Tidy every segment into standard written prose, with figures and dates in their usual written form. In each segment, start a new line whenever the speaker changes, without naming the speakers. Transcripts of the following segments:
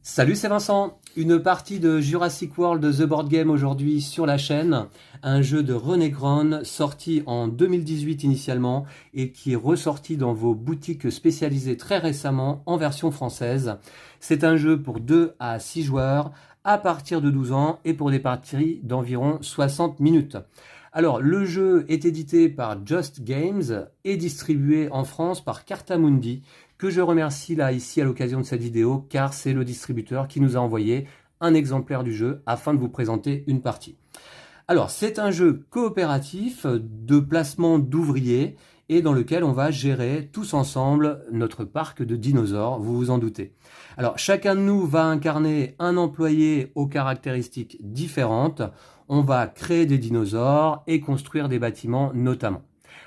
Salut, c'est Vincent. Une partie de Jurassic World The Board Game aujourd'hui sur la chaîne. Un jeu de René Gron sorti en 2018 initialement et qui est ressorti dans vos boutiques spécialisées très récemment en version française. C'est un jeu pour 2 à 6 joueurs à partir de 12 ans et pour des parties d'environ 60 minutes. Alors, le jeu est édité par Just Games et distribué en France par Cartamundi, que je remercie là ici à l'occasion de cette vidéo, car c'est le distributeur qui nous a envoyé un exemplaire du jeu afin de vous présenter une partie. Alors, c'est un jeu coopératif de placement d'ouvriers et dans lequel on va gérer tous ensemble notre parc de dinosaures, vous vous en doutez. Alors, chacun de nous va incarner un employé aux caractéristiques différentes. On va créer des dinosaures et construire des bâtiments notamment.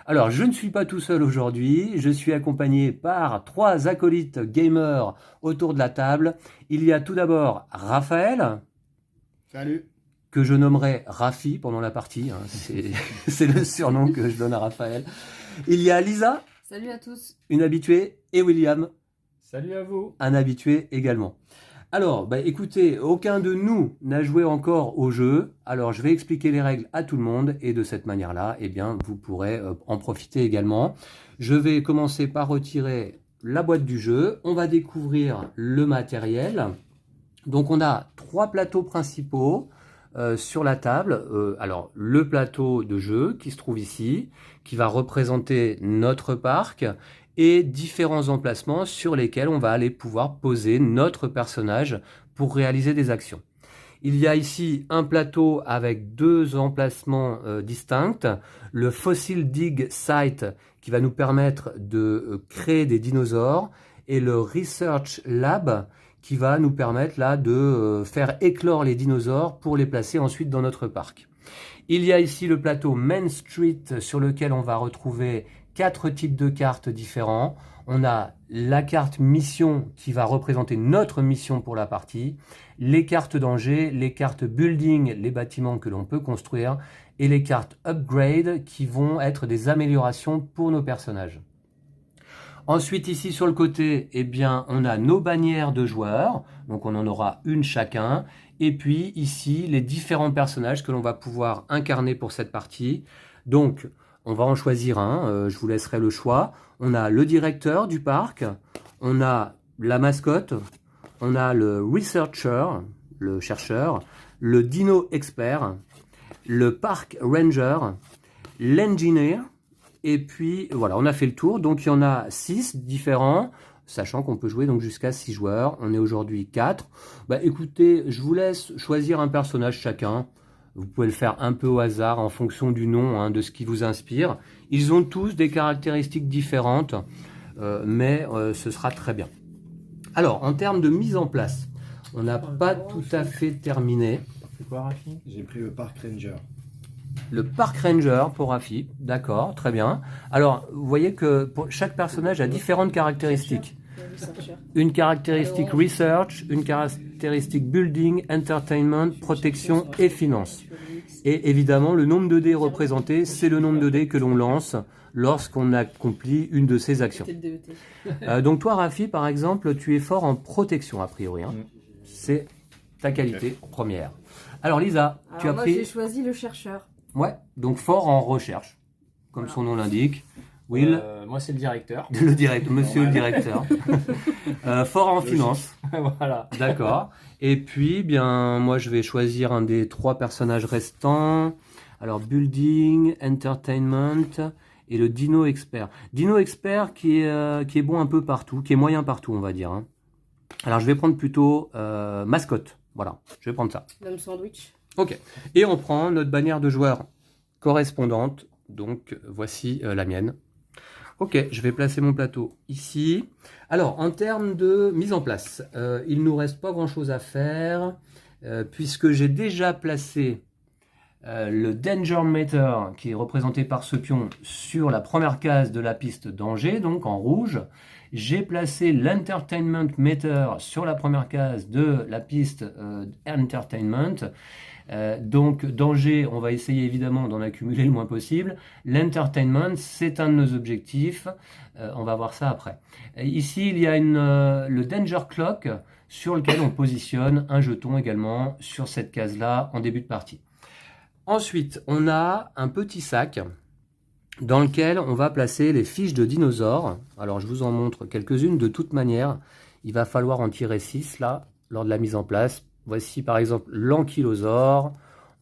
Alors, je ne suis pas tout seul aujourd'hui, je suis accompagné par 3 acolytes gamers autour de la table. Il y a tout d'abord Raphaël.
Salut.
Que je nommerai Rafi pendant la partie, hein. C'est le surnom que je donne à Raphaël. Il y a Lisa.
Salut à tous.
Une habituée, et William.
Salut à vous.
Un habitué également. Alors, écoutez, aucun de nous n'a joué encore au jeu, alors je vais expliquer les règles à tout le monde et de cette manière-là, vous pourrez en profiter également. Je vais commencer par retirer la boîte du jeu, on va découvrir le matériel. Donc on a 3 plateaux principaux sur la table. Alors le plateau de jeu qui se trouve ici, qui va représenter notre parc, et différents emplacements sur lesquels on va aller pouvoir poser notre personnage pour réaliser des actions. Il y a ici un plateau avec 2 emplacements distincts. Le Fossil Dig Site qui va nous permettre de créer des dinosaures et le Research Lab qui va nous permettre là de faire éclore les dinosaures pour les placer ensuite dans notre parc. Il y a ici le plateau Main Street sur lequel on va retrouver 4 types de cartes différents. On a la carte mission qui va représenter notre mission pour la partie, les cartes danger, les cartes building, les bâtiments que l'on peut construire, et les cartes upgrade qui vont être des améliorations pour nos personnages. Ensuite, ici sur le côté, on a nos bannières de joueurs, donc on en aura une chacun. Et puis ici, les différents personnages que l'on va pouvoir incarner pour cette partie. Donc, on va en choisir un, je vous laisserai le choix. On a le directeur du parc, on a la mascotte, on a le researcher, le chercheur, le dino expert, le park ranger, l'engineer. Et puis voilà, on a fait le tour. Donc il y en a 6 différents, sachant qu'on peut jouer donc jusqu'à 6 joueurs. On est aujourd'hui 4. Écoutez, je vous laisse choisir un personnage chacun. Vous pouvez le faire un peu au hasard en fonction du nom, de ce qui vous inspire. Ils ont tous des caractéristiques différentes, mais ce sera très bien. Alors, en termes de mise en place, on n'a pas tout à fait terminé.
C'est quoi, Rafi? J'ai pris le Park Ranger.
Le Park Ranger pour Rafi, d'accord, très bien. Alors, vous voyez que chaque personnage a différentes caractéristiques. Une caractéristique research, une caractéristique building, entertainment, protection et finance. Et évidemment, le nombre de dés représenté, c'est le nombre de dés que l'on lance lorsqu'on accomplit une de ces actions. Donc toi, Rafi, par exemple, tu es fort en protection, a priori. C'est ta qualité première. Alors Lisa, tu as pris...
Moi, j'ai choisi le chercheur.
Ouais, donc fort en recherche, comme son nom l'indique. Will,
moi, c'est le directeur.
monsieur le directeur. Fort en finance.
Voilà.
D'accord. Et puis, moi, je vais choisir un des 3 personnages restants. Alors, building, entertainment et le dino expert. Dino expert qui est bon un peu partout, qui est moyen partout, on va dire. Alors, je vais prendre plutôt mascotte. Voilà, je vais prendre ça.
L'homme sandwich.
Ok. Et on prend notre bannière de joueur correspondante. Donc, voici la mienne. Ok, je vais placer mon plateau ici. Alors, en termes de mise en place, il ne nous reste pas grand-chose à faire, puisque j'ai déjà placé le Danger Meter, qui est représenté par ce pion, sur la première case de la piste danger, donc en rouge. J'ai placé l'Entertainment Meter sur la première case de la piste Entertainment. Donc, danger, on va essayer évidemment d'en accumuler le moins possible. L'entertainment, c'est un de nos objectifs. On va voir ça après. Ici, il y a le Danger Clock sur lequel on positionne un jeton également sur cette case-là en début de partie. Ensuite, on a un petit sac dans lequel on va placer les fiches de dinosaures. Alors, je vous en montre quelques-unes. De toute manière, il va falloir en tirer 6 là, lors de la mise en place. Voici par exemple l'ankylosaure,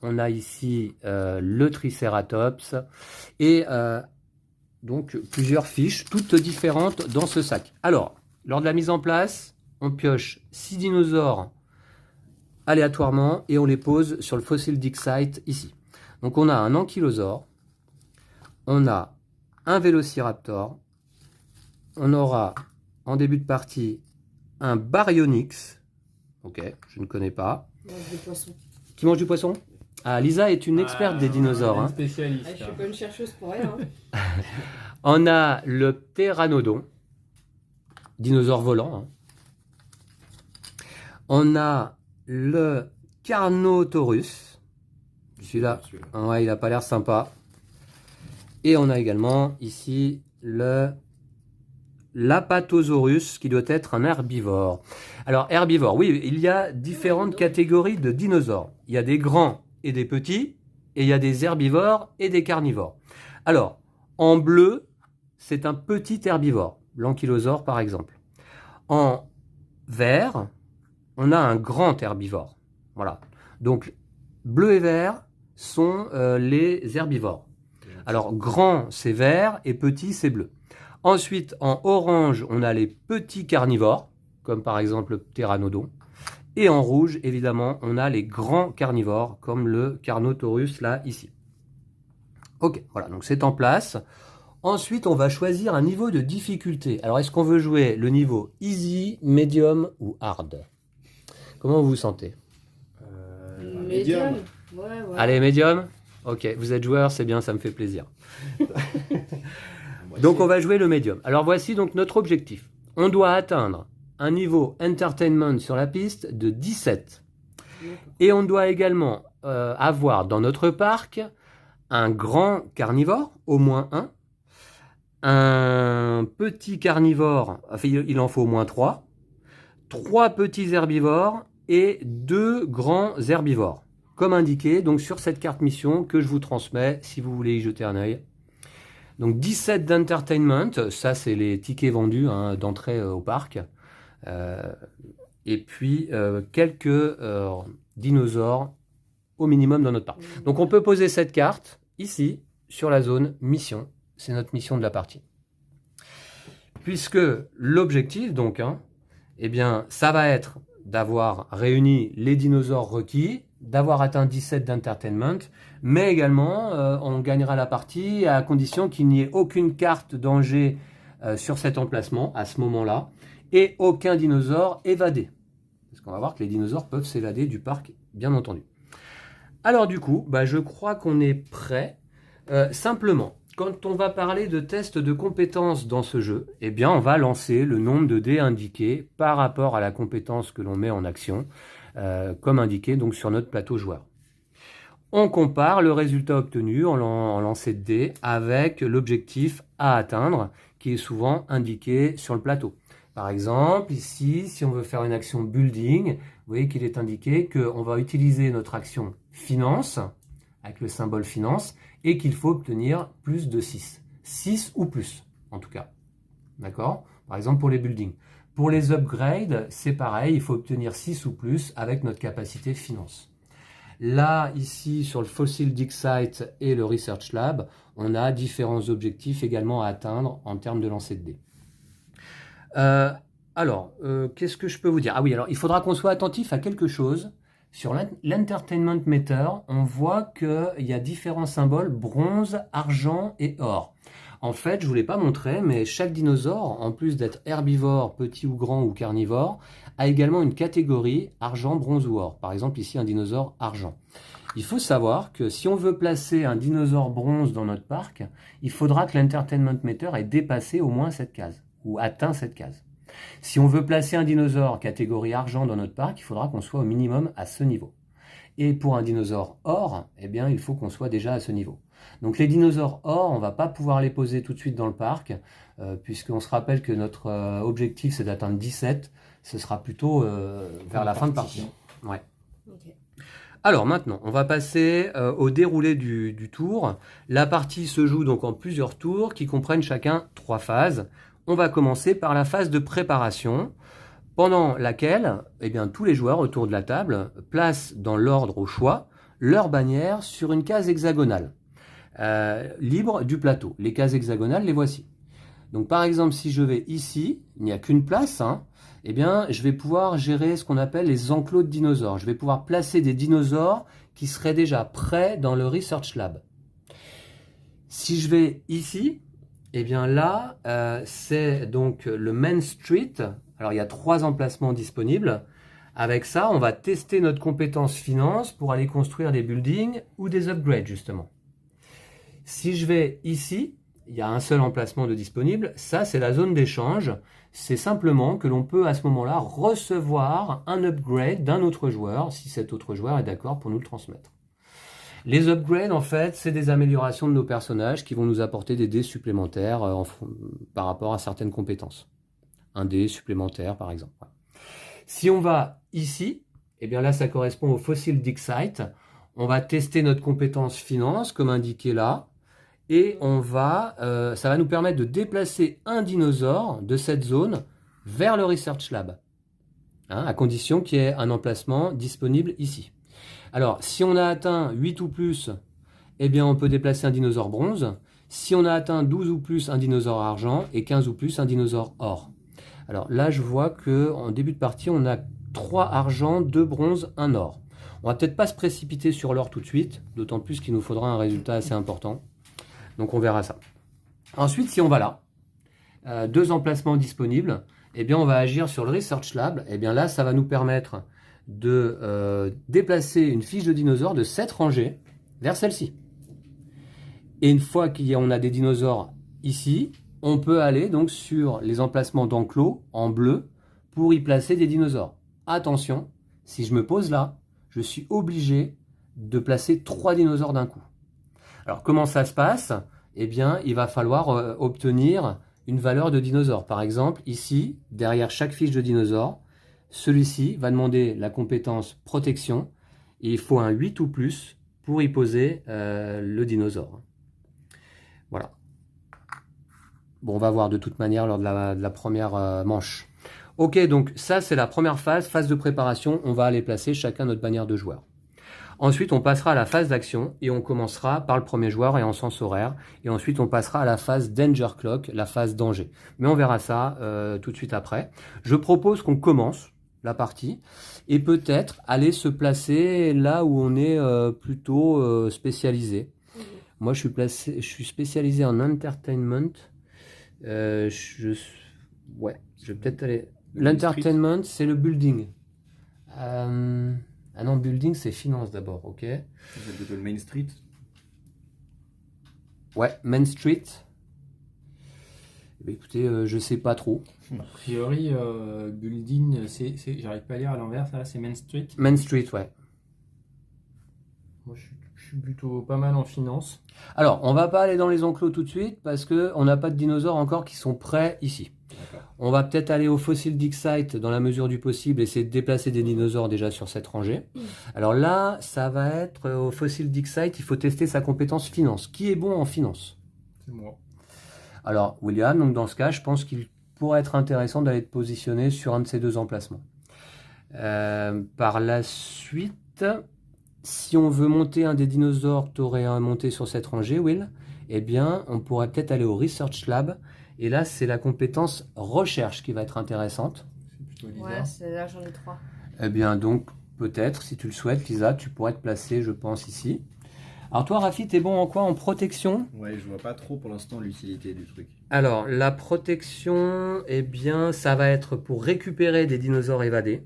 on a ici le tricératops et donc plusieurs fiches, toutes différentes dans ce sac. Alors, lors de la mise en place, on pioche 6 dinosaures aléatoirement et on les pose sur le Fossil Dig Site ici. Donc on a un ankylosaure, on a un vélociraptor, on aura en début de partie un baryonyx. Ok, je ne connais pas.
Mange des poissons.
Qui mange du poisson? Ah, Lisa est une experte des dinosaures. Hein.
Spécialiste.
Je suis pas une chercheuse pour rien. Hein.
On a le pteranodon, dinosaure volant. Hein. On a le Carnotaurus. Celui-là, ouais, il n'a pas l'air sympa. Et on a également ici le l'Apatosaurus, qui doit être un herbivore. Alors, herbivore, oui, il y a différentes catégories de dinosaures. Il y a des grands et des petits, et il y a des herbivores et des carnivores. Alors, en bleu, c'est un petit herbivore, l'ankylosaure par exemple. En vert, on a un grand herbivore. Voilà. Donc, bleu et vert sont les herbivores. Alors, grand, c'est vert, et petit, c'est bleu. Ensuite, en orange, on a les petits carnivores, comme par exemple le pteranodon. Et en rouge, évidemment, on a les grands carnivores, comme le Carnotaurus, là, ici. Ok, voilà, donc c'est en place. Ensuite, on va choisir un niveau de difficulté. Alors, est-ce qu'on veut jouer le niveau easy, medium ou hard? Comment vous vous sentez?
Médium. Ouais.
Allez, medium. Ok, vous êtes joueur, c'est bien, ça me fait plaisir. Donc on va jouer le médium. Alors voici donc notre objectif. On doit atteindre un niveau entertainment sur la piste de 17. Et on doit également avoir dans notre parc un grand carnivore, au moins un petit carnivore, enfin il en faut au moins 3 petits herbivores et 2 grands herbivores, comme indiqué donc sur cette carte mission que je vous transmets si vous voulez y jeter un œil. Donc 17 d'entertainment, ça c'est les tickets vendus hein, d'entrée au parc. Et puis quelques dinosaures au minimum dans notre parc. Donc on peut poser cette carte ici sur la zone mission. C'est notre mission de la partie. Puisque l'objectif donc, eh bien, ça va être d'avoir réuni les dinosaures requis, d'avoir atteint 17 d'entertainment, mais également on gagnera la partie à condition qu'il n'y ait aucune carte danger sur cet emplacement à ce moment-là et aucun dinosaure évadé. Parce qu'on va voir que les dinosaures peuvent s'évader du parc, bien entendu. Alors du coup, je crois qu'on est prêt. Simplement, quand on va parler de tests de compétences dans ce jeu, eh bien on va lancer le nombre de dés indiqué par rapport à la compétence que l'on met en action, comme indiqué donc sur notre plateau joueur. On compare le résultat obtenu en lancer de dés avec l'objectif à atteindre qui est souvent indiqué sur le plateau. Par exemple, ici, si on veut faire une action building, vous voyez qu'il est indiqué qu'on va utiliser notre action finance, avec le symbole finance, et qu'il faut obtenir plus de 6. 6 ou plus, en tout cas. D'accord? Par exemple, pour les buildings. Pour les upgrades, c'est pareil, il faut obtenir 6 ou plus avec notre capacité finance. Là, ici, sur le Fossil Dig Site et le Research Lab, on a différents objectifs également à atteindre en termes de lancer de dés. Qu'est-ce que je peux vous dire? Ah oui, alors il faudra qu'on soit attentif à quelque chose. Sur l'Entertainment Meter, on voit qu'il y a différents symboles, bronze, argent et or. En fait, je ne vous l'ai pas montré, mais chaque dinosaure, en plus d'être herbivore, petit ou grand ou carnivore, a également une catégorie argent, bronze ou or. Par exemple, ici, un dinosaure argent. Il faut savoir que si on veut placer un dinosaure bronze dans notre parc, il faudra que l'Entertainment Meter ait dépassé au moins cette case. ou atteint cette case. Si on veut placer un dinosaure catégorie argent dans notre parc, il faudra qu'on soit au minimum à ce niveau. Et pour un dinosaure or, eh bien, il faut qu'on soit déjà à ce niveau. Donc les dinosaures or, on ne va pas pouvoir les poser tout de suite dans le parc, puisqu'on se rappelle que notre objectif c'est d'atteindre 17, ce sera plutôt vers la fin de partie. Ouais.
Ok.
Alors maintenant, on va passer au déroulé du tour. La partie se joue donc en plusieurs tours qui comprennent chacun 3 phases. On va commencer par la phase de préparation, pendant laquelle eh bien, tous les joueurs autour de la table placent dans l'ordre au choix leur bannière sur une case hexagonale, libre du plateau. Les cases hexagonales, les voici. Donc par exemple, si je vais ici, il n'y a qu'une place, eh bien, je vais pouvoir gérer ce qu'on appelle les enclos de dinosaures. Je vais pouvoir placer des dinosaures qui seraient déjà prêts dans le Research Lab. Si je vais ici, eh bien là, c'est donc le Main Street. Alors, il y a 3 emplacements disponibles. Avec ça, on va tester notre compétence finance pour aller construire des buildings ou des upgrades, justement. Si je vais ici, il y a un seul emplacement de disponible. Ça, c'est la zone d'échange. C'est simplement que l'on peut à ce moment-là recevoir un upgrade d'un autre joueur, si cet autre joueur est d'accord pour nous le transmettre. Les upgrades, en fait, c'est des améliorations de nos personnages qui vont nous apporter des dés supplémentaires par rapport à certaines compétences. Un dé supplémentaire, par exemple. Si on va ici, eh bien là, ça correspond au Fossil Dig Site. On va tester notre compétence finance, comme indiqué là. Et ça va nous permettre de déplacer un dinosaure de cette zone vers le Research Lab, à condition qu'il y ait un emplacement disponible ici. Alors, si on a atteint 8 ou plus, eh bien, on peut déplacer un dinosaure bronze. Si on a atteint 12 ou plus, un dinosaure argent, et 15 ou plus, un dinosaure or. Alors là, je vois qu'en début de partie, on a 3 argent, 2 bronze, 1 or. On va peut-être pas se précipiter sur l'or tout de suite, d'autant plus qu'il nous faudra un résultat assez important. Donc on verra ça. Ensuite, si on va là, 2 emplacements disponibles, eh bien on va agir sur le Research Lab. Eh bien là, ça va nous permettre de déplacer une fiche de dinosaure de cette rangée vers celle-ci. Et une fois qu'on a des dinosaures ici, on peut aller donc sur les emplacements d'enclos en bleu pour y placer des dinosaures. Attention, si je me pose là, je suis obligé de placer 3 dinosaures d'un coup. Alors comment ça se passe? Eh bien, il va falloir obtenir une valeur de dinosaure. Par exemple, ici, derrière chaque fiche de dinosaure, celui-ci va demander la compétence protection. Et il faut un 8 ou plus pour y poser le dinosaure. Voilà. Bon, on va voir de toute manière lors de la première manche. Ok, donc ça c'est la première phase de préparation. On va aller placer chacun notre bannière de joueur. Ensuite, on passera à la phase d'action et on commencera par le premier joueur et en sens horaire. Et ensuite, on passera à la phase Danger Clock, la phase danger. Mais on verra ça tout de suite après. Je propose qu'on commence la partie et peut-être aller se placer là où on est plutôt spécialisé. Moi, je suis spécialisé en entertainment. Je vais peut-être aller... L'entertainment, c'est le building. Ah non, building, c'est finance d'abord, ok.
C'est plutôt le Main Street.
Ouais, Main Street. Eh bien, écoutez, je sais pas trop.
A priori, building, j'arrive pas à lire à l'envers, ça, c'est Main Street.
Main Street, ouais.
Moi, je suis plutôt pas mal en finance.
Alors, on va pas aller dans les enclos tout de suite parce qu'on n'a pas de dinosaures encore qui sont prêts ici. On va peut-être aller au Fossil Dig Site dans la mesure du possible, essayer de déplacer des dinosaures déjà sur cette rangée. Alors là, ça va être au Fossil Dig Site, il faut tester sa compétence finance. Qui est bon en finance?
C'est moi.
Alors, William, donc dans ce cas, je pense qu'il pourrait être intéressant d'aller te positionner sur un de ces 2 emplacements. Par la suite, si on veut monter un des dinosaures que tu aurais monté sur cette rangée, Will, eh bien, on pourrait peut-être aller au Research Lab. Et là, c'est la compétence recherche qui va être intéressante.
Ouais, c'est là, j'en ai 3.
Eh bien, donc, peut-être, si tu le souhaites, Lisa, tu pourrais te placer, je pense, ici. Alors, toi, Rafi, t'es bon en quoi? En protection?
Ouais, je vois pas trop pour l'instant l'utilité du truc.
Alors, la protection, eh bien, ça va être pour récupérer des dinosaures évadés.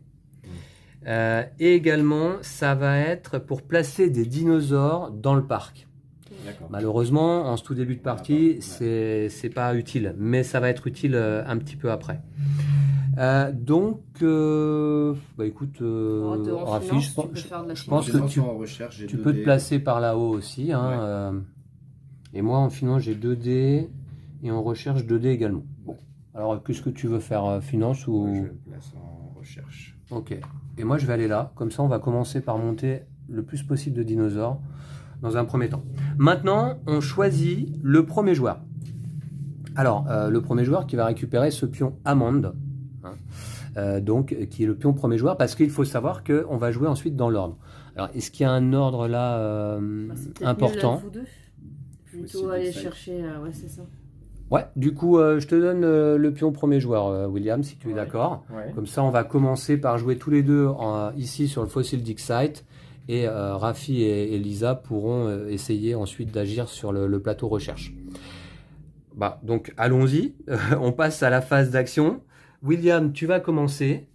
Et également, ça va être pour placer des dinosaures dans le parc.
D'accord.
Malheureusement, en ce tout début de partie,
Ouais.
c'est pas utile, mais ça va être utile un petit peu après. Donc, bah écoute,
En
Rafi,
finance,
je
tu
pense,
peux faire de la
je
finance.
pense que
Finance en recherche, j'ai
tu
2
peux te
dés.
placer par là-haut aussi. Hein,
Ouais.
et moi, en finance, j'ai 2D et en recherche 2D également. Bon. Alors, qu'est-ce que tu veux faire, finance ou...
Ouais, je me place en recherche.
Ok. Et moi, je vais aller là. Comme ça, on va commencer par monter le plus possible de dinosaures dans un premier temps. Maintenant, on choisit le premier joueur. Alors, le premier joueur qui va récupérer ce pion amande, hein, donc qui est le pion premier joueur, parce qu'il faut savoir qu'on va jouer ensuite dans l'ordre. Alors, est-ce qu'il y a un ordre là
Bah, c'est peut-être mieux
important?
là, vous deux.
Faut
Plutôt
essayer
aller
d'exciter.
chercher, ouais, c'est ça.
Ouais, du coup, je te donne le pion premier joueur, William, si tu es
Ouais.
d'accord.
Ouais.
Comme ça, on va commencer par jouer tous les deux ici sur le Fossil Dig Site. Et Rafi et Lisa pourront essayer ensuite d'agir sur le plateau recherche. Bah, donc, allons-y. On passe à la phase d'action. William, tu vas commencer.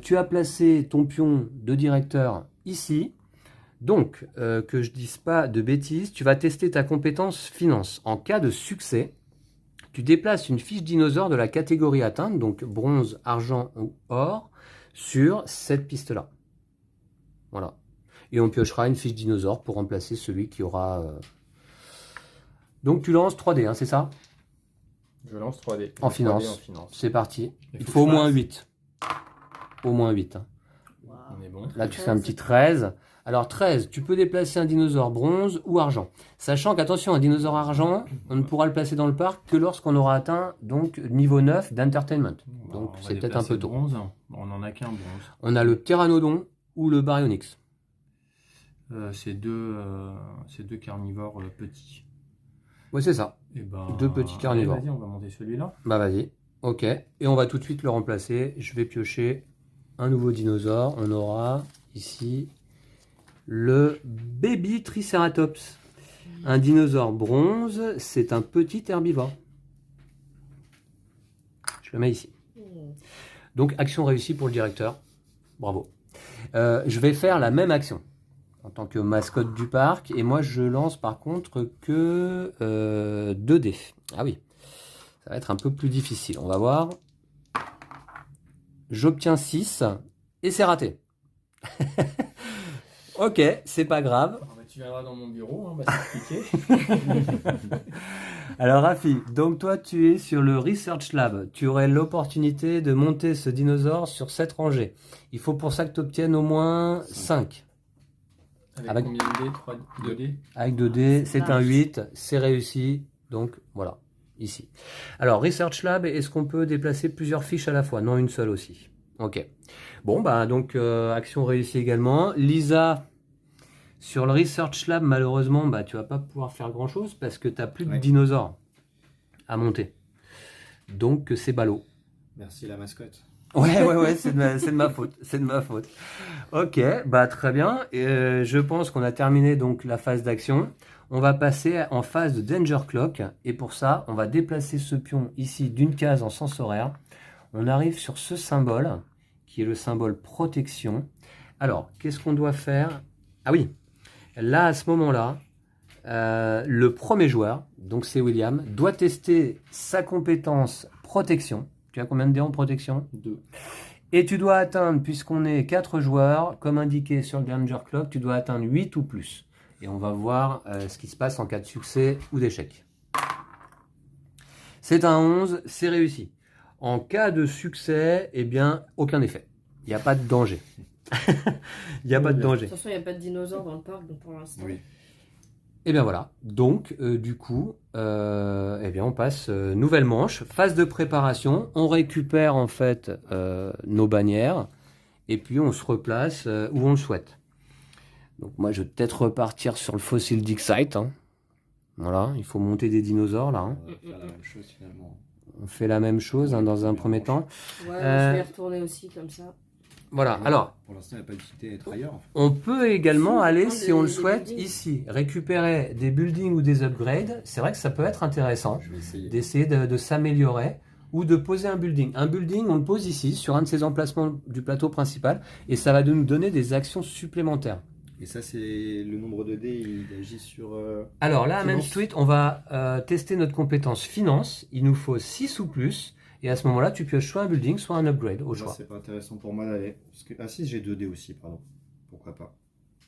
Tu as placé ton pion de directeur ici. Donc, que je dise pas de bêtises, tu vas tester ta compétence finance. En cas de succès, tu déplaces une fiche dinosaure de la catégorie atteinte, donc bronze, argent ou or, sur cette piste-là. Voilà. Et on piochera une fiche dinosaure pour remplacer celui qui aura... Donc tu lances 3D, hein, c'est ça?
Je lance 3D.
En
3D
finance.
en finance.
C'est parti.
Il
Il
faut
faut au
que je
moins
fasse.
8. Au moins 8. Hein.
On est bon.
Là, tu fais un petit 13. Alors 13, tu peux déplacer un dinosaure bronze ou argent. Sachant qu'attention, un dinosaure argent, on ne pourra le placer dans le parc que lorsqu'on aura atteint donc niveau 9 d'entertainment. Donc
On va
c'est peut-être un peu
déplacer
tôt.
Bronze. On n'en a qu'un bronze.
On a le pteranodon ou le baryonyx.
C'est deux carnivores petits.
Oui, c'est ça.
Et ben,
Deux petits carnivores.
allez, vas-y, on va monter celui-là.
Bah vas-y. Ok. Et on va tout de suite le remplacer. Je vais piocher un nouveau dinosaure. On aura ici le baby Triceratops. Un dinosaure bronze, c'est un petit herbivore. Je le mets ici. Donc action réussie pour le directeur. Bravo. Je vais faire la même action en tant que mascotte du parc. Et moi, je lance par contre que 2D. Ah oui, ça va être un peu plus difficile. On va voir. J'obtiens 6 et c'est raté. Ok, c'est pas grave.
Alors, bah, tu viendras dans mon bureau, on va t'expliquer.
Alors Rafi, donc toi tu es sur le Research Lab. Tu aurais l'opportunité de monter ce dinosaure sur cette rangée. Il faut pour ça que tu obtiennes au moins 5.
Avec combien de dés? 3 2D?
Avec 2D,
C'est
c'est un
large.
8, c'est réussi. Donc voilà, ici. Alors Research Lab, est-ce qu'on peut déplacer plusieurs fiches à la fois? Non, une seule aussi. Ok. Bon, bah donc action réussie également. Lisa, sur le Research Lab, malheureusement, bah, tu vas pas pouvoir faire grand-chose parce que tu n'as plus de
Ouais.
dinosaures à monter. Donc c'est ballot.
Merci la mascotte.
Ouais, c'est de ma faute. C'est de ma faute. Ok, bah très bien. Je pense qu'on a terminé donc la phase d'action. On va passer en phase de Danger Clock. Et pour ça, on va déplacer ce pion ici d'une case en sens horaire. On arrive sur ce symbole, qui est le symbole protection. Alors, qu'est-ce qu'on doit faire? Ah oui, là, à ce moment-là, le premier joueur, donc c'est William, doit tester sa compétence protection. Tu as combien de dés en protection?
2.
Et tu dois atteindre, puisqu'on est 4 joueurs, comme indiqué sur le Danger Clock, tu dois atteindre 8 ou plus. Et on va voir ce qui se passe en cas de succès ou d'échec. C'est un 11, c'est réussi. En cas de succès, eh bien, aucun effet. Il n'y a pas de danger. Il n'y a pas de
De
danger.
toute façon, il n'y a pas de dinosaures dans le parc, donc pour l'instant.
Oui.
Et bien voilà. Donc, du coup, eh bien, on passe nouvelle manche, phase de préparation. On récupère en fait nos bannières et puis on se replace où on le souhaite. Donc moi, je vais peut-être repartir sur le Fossil Dig Site. Hein. Voilà, il faut monter des dinosaures là. Hein.
On va faire la même chose finalement.
On fait la même chose hein, dans un premier temps.
Ouais, je vais y retourner aussi comme ça.
Voilà.
Ouais,
Alors,
pour l'instant, il n'y a pas d'utilité à être ailleurs.
on peut également
Si,
aller,
prendre
si on le
des
souhaite,
buildings.
ici, récupérer des buildings ou des upgrades. C'est vrai que ça peut être intéressant
Je vais essayer.
d'essayer de s'améliorer ou de poser un building. Un building, on le pose ici, sur un de ces emplacements du plateau principal, et ça va nous donner des actions supplémentaires.
Et ça, c'est le nombre de dés, il agit sur.
Alors là, à Main
Finance.
Street, on va tester notre compétence finance. Il nous faut 6 ou plus. Et à ce moment-là, tu pioches soit un building, soit un upgrade au
Là,
choix.
c'est pas intéressant pour moi d'aller. Parce que... Ah si, j'ai 2 dés aussi, pardon. Pourquoi pas.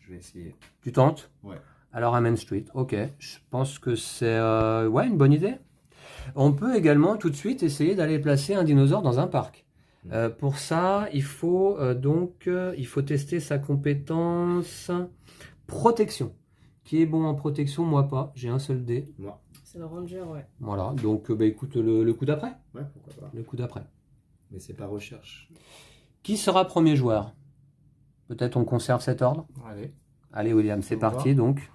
Je vais essayer.
Tu tentes?
Ouais.
Alors à Main Street, ok. Je pense que c'est ouais, une bonne idée. On peut également tout de suite essayer d'aller placer un dinosaure dans un parc. Pour ça, il faut il faut tester sa compétence protection. Qui est bon en protection? Moi pas, j'ai un seul dé.
Moi.
C'est le ranger, ouais.
Voilà, donc bah, écoute le coup d'après.
Ouais, pourquoi pas.
Le coup d'après.
Mais c'est pas recherche.
Qui sera premier joueur? Peut-être on conserve cet ordre.
Allez.
Allez William, c'est
On
parti
va.
donc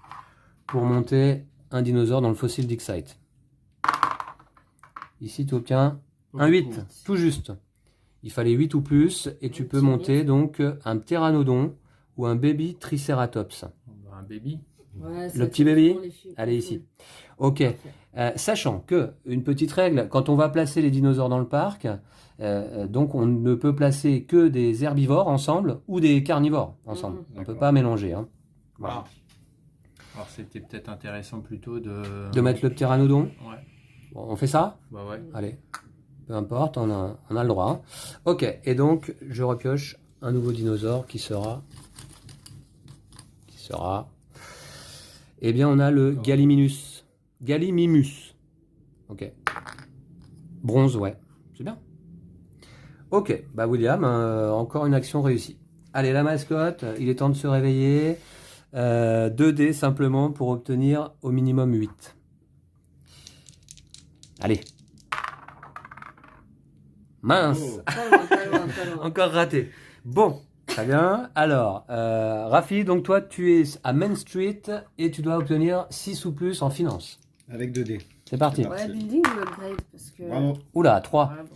pour monter un dinosaure dans le fossile d'Excite. Ici tu obtiens un 8, tout juste. Il fallait 8 ou plus et tu peux monter donc un pteranodon ou un baby triceratops.
Un baby.
Ouais, ça
Le petit
tire
baby?
toujours les filles.
Allez ici. Ok.
Parfait.
Sachant que, une petite règle, quand on va placer les dinosaures dans le parc, donc on ne peut placer que des herbivores ensemble ou des carnivores ensemble. On ne peut
D'accord.
pas mélanger. Hein. Voilà.
Alors c'était peut-être intéressant plutôt de.
De mettre le pteranodon.
Ouais.
Bon, on fait ça?
Bah ouais.
Allez. Peu importe, on a le droit. Hein. Ok. Et donc, je repioche un nouveau dinosaure qui sera... Eh bien, on a le Gallimimus. Gallimimus. Ok. Bronze, ouais. C'est bien. Ok. Bah, William, encore une action réussie. Allez, la mascotte, il est temps de se réveiller. 2 dés simplement pour obtenir au minimum 8. Allez. Mince.
Oh.
Pas loin, pas loin, pas loin.
Encore raté. Bon, très bien. Alors, Rafi, donc toi, tu es à Main Street et tu dois obtenir 6 ou plus en finance.
Avec 2 dés.
C'est parti.
C'est
Ouais, building ou upgrade parce que...
Bravo.
Oula, 3.
Voilà, bon,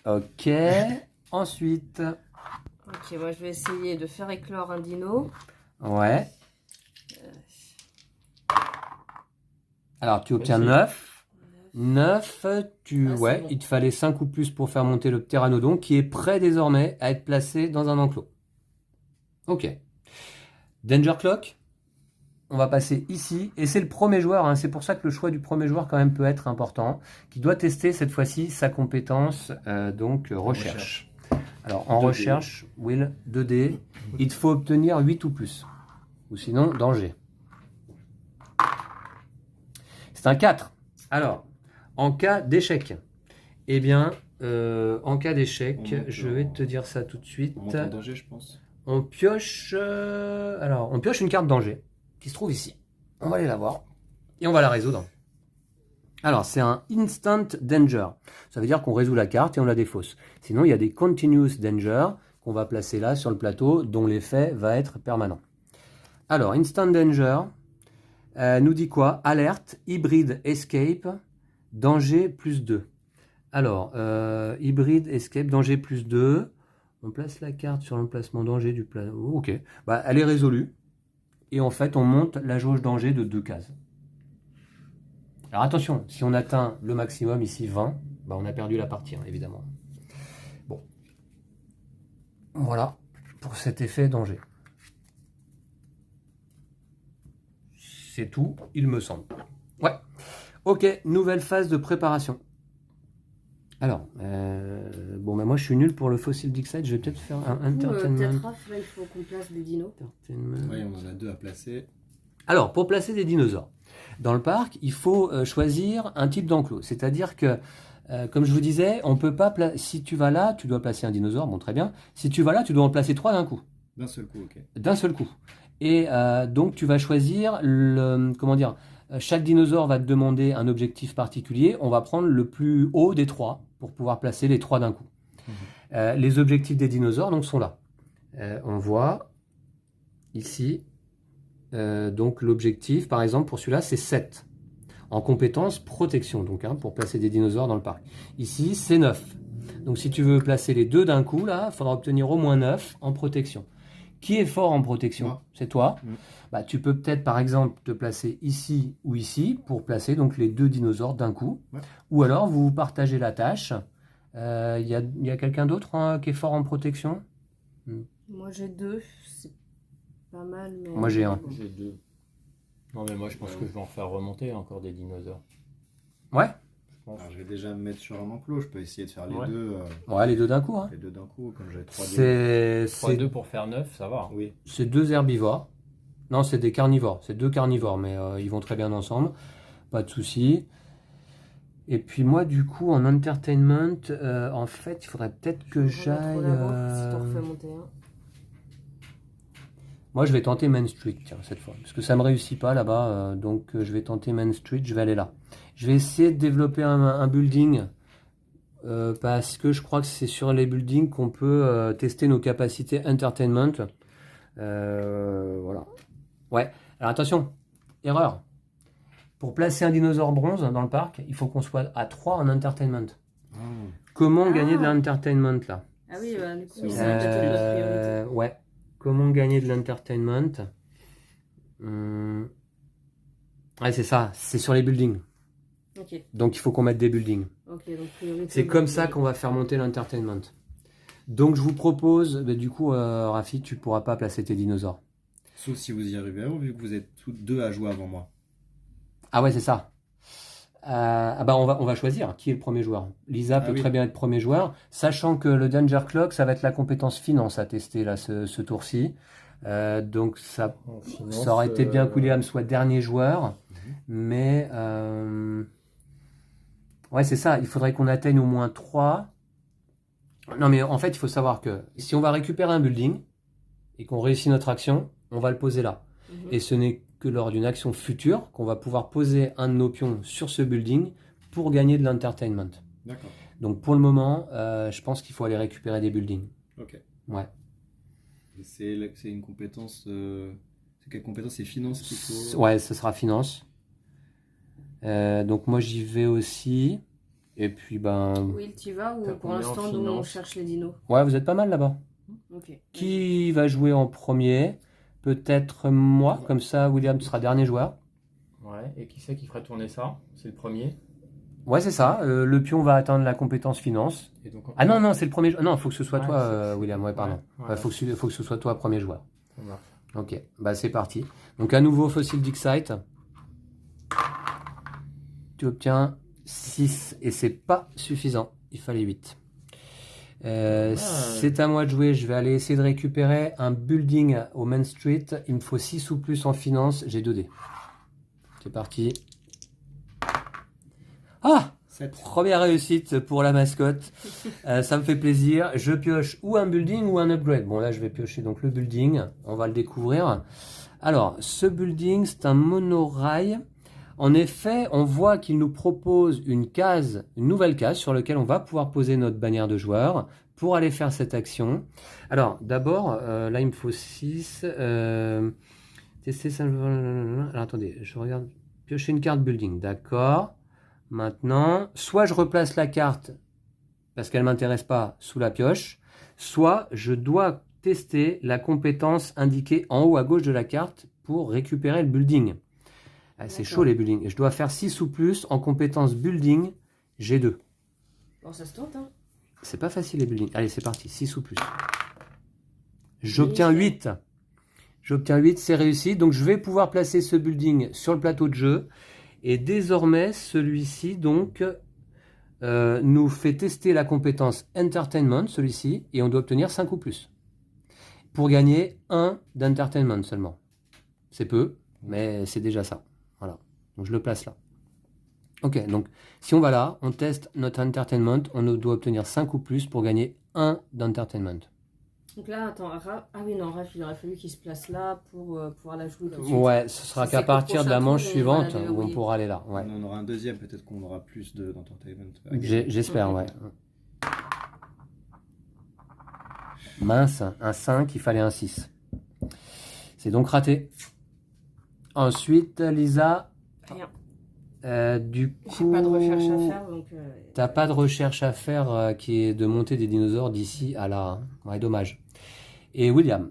Ok. Ensuite,
bah. Ok, moi je vais essayer de faire éclore un dino.
ouais. Alors, tu obtiens
Vas-y.
9. 9,
Ah, c'est
ouais,
bon.
il te fallait 5 ou plus pour faire monter le pteranodon qui est prêt désormais à être placé dans un enclos. Ok. Danger Clock, on va passer ici, et c'est le premier joueur, hein, c'est pour ça que le choix du premier joueur quand même peut être important, qui doit tester cette fois-ci sa compétence, recherche. Alors en
2D.
recherche, Will, 2D, il te faut obtenir 8 ou plus, ou sinon danger. C'est un 4. Alors, en cas d'échec, eh bien, en cas d'échec,
On monte
je vais te dire ça tout de suite.
On monte en danger, je pense.
On pioche, on pioche une carte danger qui se trouve ici. On va aller la voir et on va la résoudre. Alors, c'est un instant danger. Ça veut dire qu'on résout la carte et on la défausse. Sinon, il y a des continuous danger qu'on va placer là sur le plateau, dont l'effet va être permanent. Alors, instant danger nous dit quoi? Alerte, hybrid escape, danger plus 2. Alors, hybrid escape, danger plus 2. On place la carte sur l'emplacement danger du plateau. Ok, bah, elle est résolue. Et en fait, on monte la jauge danger de 2 cases. Alors attention, si on atteint le maximum, ici 20, bah, on a perdu la partie, hein, évidemment. Bon. Voilà, pour cet effet danger. C'est tout, il me semble. Ouais. Ok, nouvelle phase de préparation. Alors, bon, bah moi je suis nul pour le fossile d'Excite, je vais peut-être faire un entertainment.
Peut-être off, là il faut qu'on place des dinos.
Entertainment.
Oui, on en a 2 à placer.
Alors, pour placer des dinosaures, dans le parc, il faut choisir un type d'enclos. C'est-à-dire que, comme je vous disais, on peut pas si tu vas là, tu dois placer un dinosaure, bon très bien. Si tu vas là, tu dois en placer 3 d'un coup.
D'un seul coup, ok.
D'un seul coup. Et donc, tu vas choisir chaque dinosaure va te demander un objectif particulier. On va prendre le plus haut des 3 pour pouvoir placer les 3 d'un coup. Les objectifs des dinosaures donc, sont là. On voit ici, donc l'objectif, par exemple, pour celui-là, c'est 7. En compétence protection, donc, hein, pour placer des dinosaures dans le parc. Ici, c'est 9. Donc, si tu veux placer les 2 d'un coup, là, il faudra obtenir au moins 9 en protection. Qui est fort en protection?
Moi.
C'est toi.
Mm.
Bah, tu peux peut-être, par exemple, te placer ici ou ici pour placer donc, les 2 dinosaures d'un coup.
Ouais.
Ou alors, vous partagez la tâche. Y a quelqu'un d'autre hein, qui est fort en protection?
Moi j'ai 2. pas mal, mais...
Moi, j'ai un.
J'ai 2. Non, mais moi, je pense que je vais en faire remonter encore des dinosaures.
Ouais.
Je pense.
Alors, je vais déjà me mettre sur un enclos. Je peux essayer de faire les
Ouais.
deux.
Ouais, les deux d'un coup. Hein.
Les deux d'un coup, comme j'avais 3D.
C'est
3-2 pour faire 9, ça va.
Oui.
c'est deux herbivores. Non, c'est des carnivores. C'est deux carnivores, mais ils vont très bien ensemble. Pas de souci. Et puis moi, du coup, en entertainment, en fait, il faudrait peut-être que j'aille...
Si t'en refais monter un.
Moi, je vais tenter Main Street, tiens, cette fois. Parce que ça me réussit pas là-bas. Donc, je vais tenter Main Street. Je vais aller là. Je vais essayer de développer un building. Parce que je crois que c'est sur les buildings qu'on peut tester nos capacités entertainment. Voilà. Ouais. Alors, attention. Erreur. Pour placer un dinosaure bronze dans le parc, il faut qu'on soit à 3 en entertainment.
Ah.
Comment
Ah.
gagner de l'entertainment là?
Ah oui, du coup,
C'est
ça va peut-être être notre priorité.
Ouais. Comment gagner de l'entertainment? Ouais, c'est ça. C'est sur les buildings.
Ok,
Donc il faut qu'on mette des buildings.
ok, donc priorité.
C'est comme ça qu'on va faire monter l'entertainment. Donc je vous propose, du coup, Rafi, tu pourras pas placer tes dinosaures.
Sauf si vous y arrivez avant, vu que vous êtes tous deux à jouer avant moi.
Ah ouais, c'est ça. On va choisir qui est le premier joueur. Lisa peut
oui.
très bien être premier joueur, sachant que le Danger Clock, ça va être la compétence finance à tester là ce tour-ci. Donc ça aurait été bien que William soit dernier joueur, mais ouais, c'est ça. Il faudrait qu'on atteigne au moins 3. Non, mais en fait, il faut savoir que si on va récupérer un building et qu'on réussit notre action, on va le poser là. Et ce n'est que lors d'une action future qu'on va pouvoir poser un de nos pions sur ce building pour gagner de l'entertainment.
D'accord.
Donc pour le moment, je pense qu'il faut aller récupérer des buildings.
Ok.
Ouais.
Et c'est une compétence. C'est quelle compétence? C'est finance qu'il faut.
Ouais, ce sera finance. Donc moi j'y vais aussi. Et puis
Will, tu vas ou
T'as
pour
combien en
l'instant, nous, on
finance
cherche les dinos?
ouais, vous êtes pas mal là-bas.
Ok.
Qui va jouer en premier? Peut-être moi, comme ça William sera dernier joueur.
Ouais, et qui c'est qui ferait tourner ça? C'est le premier.
Ouais, c'est ça. Le pion va atteindre la compétence finance.
Et donc,
Ah non, c'est le premier. Non, il faut que ce soit
Ouais,
toi,
c'est-
William. Ouais, pardon.
ouais,
Il faut que ce soit toi, premier joueur.
ça marche.
Ok, c'est parti. Donc, à nouveau, Fossil Dixite. Tu obtiens 6 et c'est pas suffisant. Il fallait 8. C'est à moi de jouer. Je vais aller essayer de récupérer un building au Main Street. Il me faut 6 ou plus en finance. J'ai 2 dés. C'est parti. Ah!
7.
Première réussite pour la mascotte. Ça me fait plaisir. Je pioche ou un building ou un upgrade. Bon, là, je vais piocher donc le building. On va le découvrir. Alors, ce building, c'est un monorail. En effet, on voit qu'il nous propose une nouvelle case sur laquelle on va pouvoir poser notre bannière de joueur pour aller faire cette action. Alors, d'abord, là, il me faut 6. Tester ça. Alors, attendez, je regarde. Piocher une carte building. D'accord. Maintenant, soit je replace la carte parce qu'elle ne m'intéresse pas sous la pioche, soit je dois tester la compétence indiquée en haut à gauche de la carte pour récupérer le building. Ah, c'est chaud les buildings. Je dois faire 6 ou plus en compétence building G2.
Bon, ça se tente, hein.
C'est pas facile les buildings. Allez, c'est parti, 6 ou plus. J'obtiens 8. J'obtiens 8, c'est réussi. Donc je vais pouvoir placer ce building sur le plateau de jeu. Et désormais, celui-ci donc nous fait tester la compétence Entertainment, celui-ci, et on doit obtenir 5 ou plus. Pour gagner 1 d'Entertainment seulement. C'est peu, mais c'est déjà ça. Voilà. Donc je le place là. Ok, donc si on va là, on teste notre Entertainment, on doit obtenir 5 ou plus pour gagner 1 d'Entertainment.
Donc là, attends, ah oui, non, Raph, il aurait fallu qu'il se place là pour pouvoir la jouer tout de suite.
Ouais, ce sera
Si
qu'à
c'est
partir de la
qu'au
manche
prochain tour, on va
suivante
la
où on
déverrouiller.
pourra aller là. Ouais.
On en aura un deuxième, peut-être qu'on aura plus d'entertainment.
J'espère, ouais. Mince, un 5, il fallait un 6. C'est donc raté. Ensuite, Lisa,
Rien.
du
J'ai
coup,
pas de recherche à faire, donc...
t'as pas de recherche à faire qui est de monter des dinosaures d'ici à là. Hein. Ouais, dommage. Et William,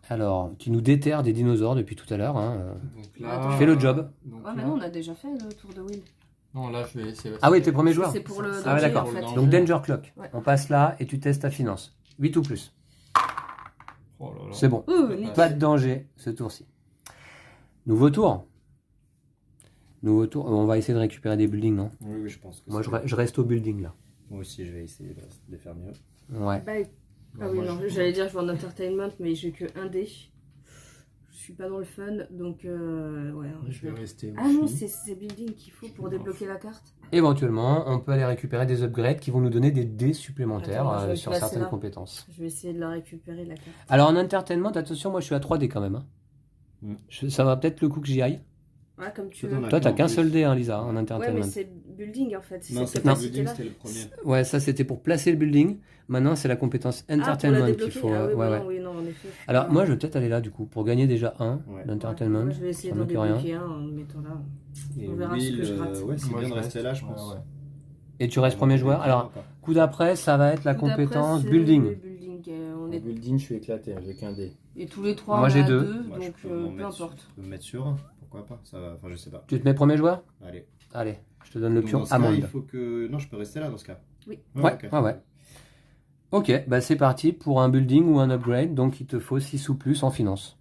alors, tu nous déterres des dinosaures depuis tout à l'heure. Hein.
Donc
là,
Fais le job.
Donc
Ouais,
là-
mais non, on a déjà fait le tour de Will.
Non, là, je vais.
Ah oui, t'es premier joueur.
C'est pour le
Ah ouais,
danger,
d'accord.
en fait.
Danger.
Donc Danger Clock.
Ouais.
On passe là et tu testes ta finance. 8 ou plus.
Oh là là.
C'est bon.
Nickel.
Pas de danger ce tour-ci. Nouveau tour. Nouveau tour. On va essayer de récupérer des buildings, non?
Oui, je pense que
Moi,
c'est-
je reste au building, là.
Moi aussi, je vais essayer de faire mieux.
Ouais.
Bah, ah
Ouais,
oui,
moi,
non,
je-
j'allais dire je vais en entertainment, mais j'ai que un dé. Je suis pas dans le fun, donc ouais.
Je vais rester où
Ah non,
je suis.
c'est building qu'il faut pour débloquer la carte.
Éventuellement, on peut aller récupérer des upgrades qui vont nous donner des dés supplémentaires
Attends, je vais le
sur
placer
certaines
là.
compétences.
Je vais essayer de la récupérer la carte.
Alors en entertainment, attention, moi je suis à 3D quand même. Hein.
Mm.
Ça va peut-être le coup que j'y aille.
Ouais, comme tu
Toi,
veux.
t'en as
Toi, t'as
qu'un
qu'un
en
seul
plus.
dé, hein, Lisa, en
Ouais, mais
entertainment.
c'est building en fait.
Non,
cette
c'est pas
capacité
building,
là.
c'était le premier.
Ouais, ça c'était pour placer le building. Maintenant, c'est la compétence
Ah, pour la
entertainment qu'il
débloquer.
faut.
Ah oui,
ouais,
oui,
ouais.
non, oui, non, en effet.
Alors moi, je vais peut-être aller là du coup pour gagner déjà un
Ouais.
d'entertainment.
Moi, je vais essayer
ça
d'en
manque rien.
débloquer un en le mettant là.
Et
On verra ce que je rate.
ouais, c'est
Moi,
bien
je
de rester
reste.
là, je pense.
Ouais, ouais.
Et tu restes premier joueur. Alors, coup d'après, ça va être la
Coup d'après,
compétence
c'est
building.
le building, on
En
est...
building, je suis éclaté, j'ai qu'un dé.
Et tous les trois,
Moi,
on
j'ai
est à
deux.
deux,
Moi, je
donc
peux m'en
peu
mettre sur-
importe.
je peux me mettre sur un. Pourquoi pas? Ça va. Enfin, je sais pas.
Tu te mets premier joueur?
Allez.
Allez, je te donne le
Donc,
pion
dans ce cas, il
amande.
faut que. Non, je peux rester là dans ce cas.
Oui.
Ouais,
ok.
ouais. Ok, bah c'est parti pour un building ou un upgrade. Donc il te faut 6 ou plus en finance.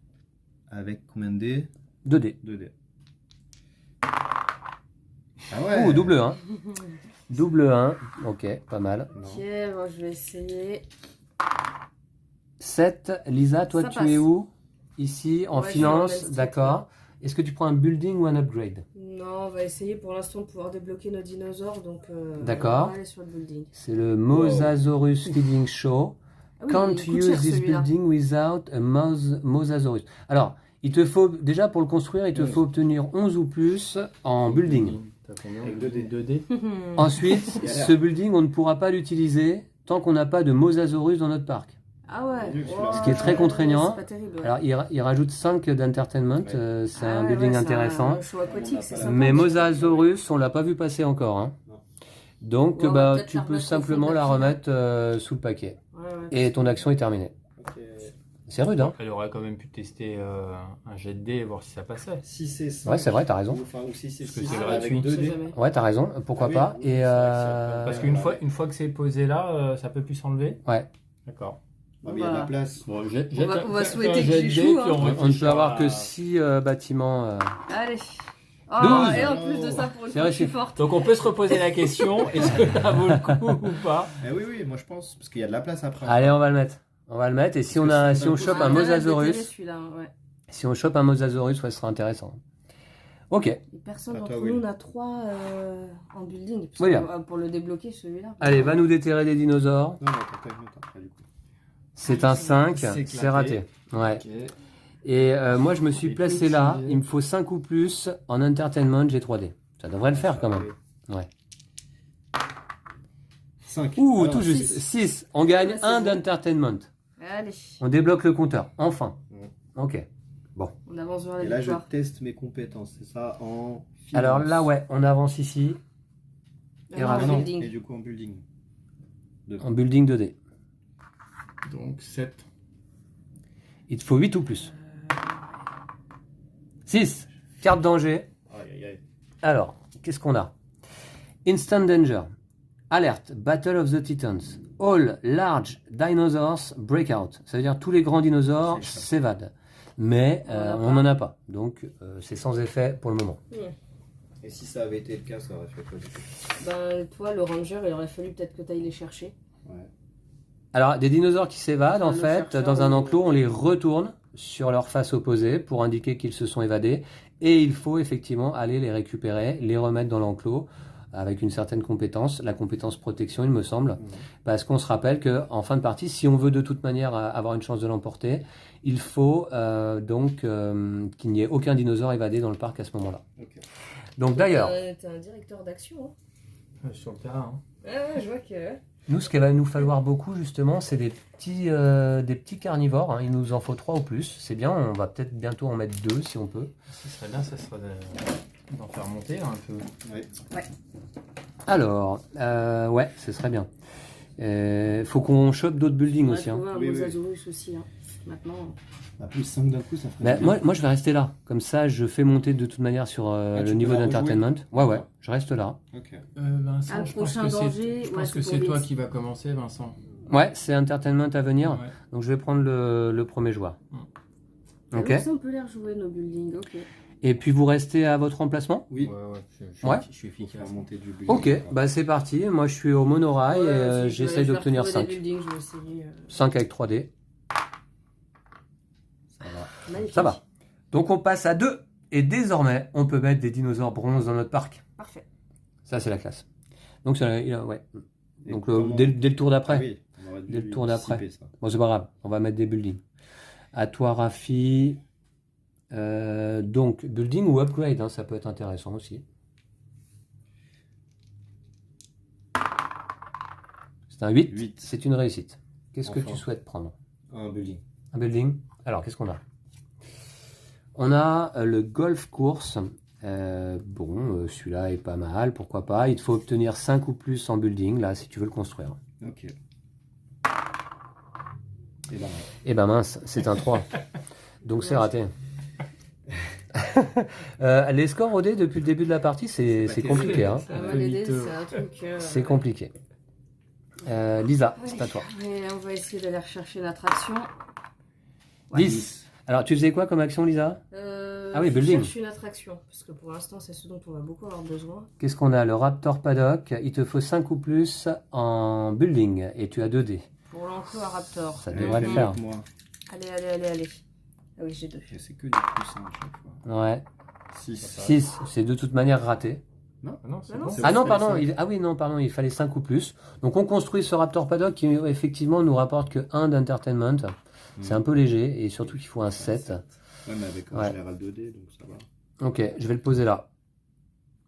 Avec combien de dés?
2 dés.
2 dés. Ah ouais.
Ouh, double 1. Double 1. Ok, pas mal.
Non.
Ok, bon, je vais essayer.
7. Lisa, toi
Ça
tu
passe.
es où? Ici, en
Ouais, je suis dans
finance,
le même street,
d'accord. Est-ce que tu prends un building ou un upgrade?
Non, on va essayer pour l'instant de pouvoir débloquer nos dinosaures, donc
D'accord.
on va aller sur le building.
C'est le Mosasaurus Feeding Show.
Ah oui,
Can't
il coûte
use
cher,
this
celui-là.
building without a Mosasaurus. Alors, il te faut, déjà pour le construire, il te
Ouais.
faut obtenir 11 ou plus en building.
T'as combien?
Avec 2 dés.
2 dés.
Ensuite,
Galère.
ce building, on ne pourra pas l'utiliser tant qu'on n'a pas de Mosasaurus dans notre parc.
Ah ouais.
Nul, celui-là.
Ce qui est très contraignant.
C'est pas terrible. Ouais.
Alors, il rajoute 5 d'entertainment,
Ouais.
c'est
Ah
un
ouais,
building
ouais, c'est
intéressant.
un show aquatique, c'est
On n'a pas
sympa.
Mais Mosasaurus, on l'a pas vu passer encore. Hein.
Non.
Donc,
Ouais, on va peut-être
tu
la
peux
remettre au
simplement
fond de
la
la pile.
remettre sous le paquet.
Ouais, ouais.
Et ton action est terminée.
Ok.
C'est rude, hein?
Elle aurait quand même pu tester un jet de dés et voir si ça passait.
Si c'est 5.
Ouais, c'est vrai, t'as raison.
Enfin, ou si c'est
Parce que
6
c'est
avec
gratuit.
2
On sait
dés.
jamais.
Ouais, t'as raison, pourquoi
Ah oui,
pas.
oui,
Et
c'est vrai que c'est
Parce qu'une fois que c'est posé là, ça peut plus s'enlever.
Ouais.
D'accord.
Ah, mais il y a de la place.
Bon,
on va souhaiter qu'il joue, hein.
On ne peut avoir que 6 bâtiments.
Allez. Oh,
12.
et en plus de ça, pour une
C'est
fois,
vrai,
je suis
c'est-
forte.
Donc on peut se reposer la question, est-ce que ça vaut le coup ou pas?
Eh oui, oui, moi je pense. Parce qu'il y a de la place après.
Allez, on va le mettre. On va le mettre. Et si on a, si on chope
Ah,
un
intérêt de déterrer
Mosasaurus,
celui-là, ouais.
si on chope un Mosasaurus, ouais, ce sera intéressant. Ok.
Et personne
À
d'entre
toi,
nous
Will.
n'a 3 en building. Parce
William.
que, pour le débloquer, celui-là.
Allez, va nous déterrer des dinosaures.
Non, non, t'as pas du coup.
C'est un 5,
C'est
c'est raté. Ouais. Et moi, je me suis
Et
placé
tout
là.
utilisé.
Il me faut 5 ou plus en entertainment G3D. Ça devrait le faire quand même. Ouais.
5.
Ouh, tout juste.
six.
6. On gagne
Ouais, c'est
un
bon.
d'entertainment.
Allez,
On débloque le compteur. Enfin.
Ouais.
Ok.
on avance vers la
Et là, je
victoire.
teste mes compétences. C'est ça en.
Alors
finance.
là, ouais, on avance ici. Et
Alors,
Ah
en
non,
building.
et du coup en building.
En building 2D.
Donc 7.
Il te faut 8 ou plus. 6. Carte danger.
Aïe aïe aïe.
Alors, qu'est-ce qu'on a? Instant danger. Alerte. Battle of the Titans. All large dinosaurs break out. Ça veut dire tous les grands dinosaures
C'est ça.
s'évadent. Mais
On
on n'en a pas. Donc, c'est sans effet pour le moment.
Et si ça avait été le cas, ça aurait fait quoi du coup?
Ben, toi, le ranger, il aurait fallu peut-être que tu ailles les chercher.
Ouais.
Alors, des dinosaures qui s'évadent, en
Le
fait,
chercheur,
dans un
oui.
enclos, on les retourne sur leur face opposée pour indiquer qu'ils se sont évadés. Et il faut effectivement aller les récupérer, les remettre dans l'enclos avec une certaine compétence, la compétence protection, il me semble. Parce qu'on se rappelle qu'en fin de partie, si on veut de toute manière avoir une chance de l'emporter, il faut donc qu'il n'y ait aucun dinosaure évadé dans le parc à ce moment-là.
Ok.
Donc d'ailleurs,
T'es un directeur d'action.
Sur le terrain. Hein.
Ouais, je vois que.
nous, ce qu'il va nous falloir beaucoup, justement, c'est des petits carnivores. Hein. Il nous en faut 3 ou plus. C'est bien, on va peut-être bientôt en mettre 2 si on peut.
Ce qui serait bien, ça serait d'en faire monter un peu.
Ouais.
Alors, ouais, ce serait bien. Faut qu'on chope d'autres buildings
On va
aussi. Hein.
trouver un
Oui, oui.
Mosasaurus aussi. Hein. Maintenant.
À plus 5 d'un coup, ça ferait.
Mais
bien.
moi, je vais rester là. Comme ça, je fais monter de toute manière sur
Ah,
le
tu
niveau
peux la
d'entertainment. Ouais, je reste là.
Ok.
Vincent,
Un
je pense
prochain
que
danger,
je
ouais,
pense que
c'est
c'est
pour
toi
Vince.
qui va commencer, Vincent.
Ouais, c'est Entertainment à venir.
Ouais.
Donc je vais prendre le premier joueur.
Ah
Ok.
oui, ça, on peut les rejouer, nos buildings, ok.
Et puis vous restez à votre emplacement?
Oui,
Ouais,
Ouais.
je suis efficace.
faire monter du building.
Ok, bah c'est parti. Moi je suis au monorail et
Si,
j'essaye
je vais
d'obtenir
retrouver
5.
des buildings, je vais essayer.
5 avec 3D.
Ça va.
Magnifique.
Ça va. Donc on passe à 2. Et désormais, on peut mettre des dinosaures bronze dans notre parc.
Parfait.
Ça, c'est la classe. Donc, ouais.
Et
Donc
comment-
dès le tour d'après.
Ah oui, on aurait dû
Dès le tour d'après.
anticiper ça.
Bon, c'est pas grave. On va mettre des buildings. À toi, Rafi. Donc, building ou upgrade, hein, ça peut être intéressant aussi. C'est un 8.
8.
C'est une réussite. Qu'est-ce que
Enfin.
tu souhaites prendre?
Un building.
Un building. Alors, qu'est-ce qu'on a? On a le golf course. Celui-là est pas mal, pourquoi pas. Il te faut obtenir 5 ou plus en building, là, si tu veux le construire.
Ok. Et ben,
Eh ben mince, c'est un 3. Donc c'est raté. Les scores au dé depuis le début de la partie, c'est
C'est pas
compliqué. Hein.
Ça va l'aider, c'est un truc.
C'est compliqué. Lisa, c'est à toi.
Et on va essayer d'aller rechercher l'attraction.
10. Alors, tu faisais quoi comme action, Lisa? Ah oui,
je
building.
cherche une attraction, parce que pour l'instant, c'est ce dont on va beaucoup avoir besoin.
Qu'est-ce qu'on a? Le Raptor Paddock. Il te faut 5 ou plus en building. Et tu as 2 dés.
Pour l'emploi Raptor.
Ça devrait le
fais
faire.
avec moi.
Allez. Ah oui, j'ai 2.
Et c'est que du plus 1 à chaque fois.
Ouais.
6.
6. C'est de toute manière raté.
Ah non, c'est
Ah non,
bon.
c'est
Ah non,
bon,
pardon.
c'est
Pardon. Il fallait 5 ou plus. Donc, on construit ce Raptor Paddock qui, effectivement, nous rapporte que 1 d'entertainment. C'est un peu léger. Et surtout qu'il faut un 7.
Ouais, mais avec un
Ouais.
général 2D, donc ça va.
Ok, je vais le poser là.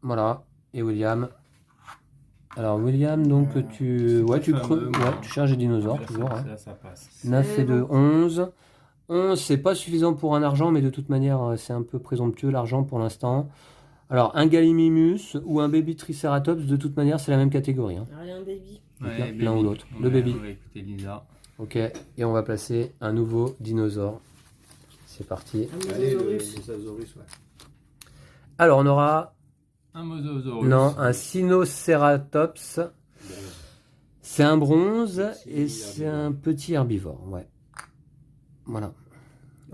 Voilà. Et William. Alors William, donc tu tu cherches des dinosaures
Là,
toujours. Hein.
Là, ça passe.
9 et 2, 11. 11, c'est pas suffisant pour un argent, mais de toute manière, c'est un peu présomptueux l'argent pour l'instant. Alors un Gallimimus ou un Baby Triceratops, de toute manière, c'est la même catégorie. Hein.
Rien, baby.
Donc, l'un ou l'autre. Le baby.
On va écouter Lisa.
Ok, et on va placer un nouveau dinosaure. C'est parti.
Un
Allez,
Mosasaurus.
Mosasaurus, ouais.
Alors on aura
Un Mosasaurus.
non un Sinoceratops. C'est un bronze et c'est un petit herbivore, ouais. Voilà.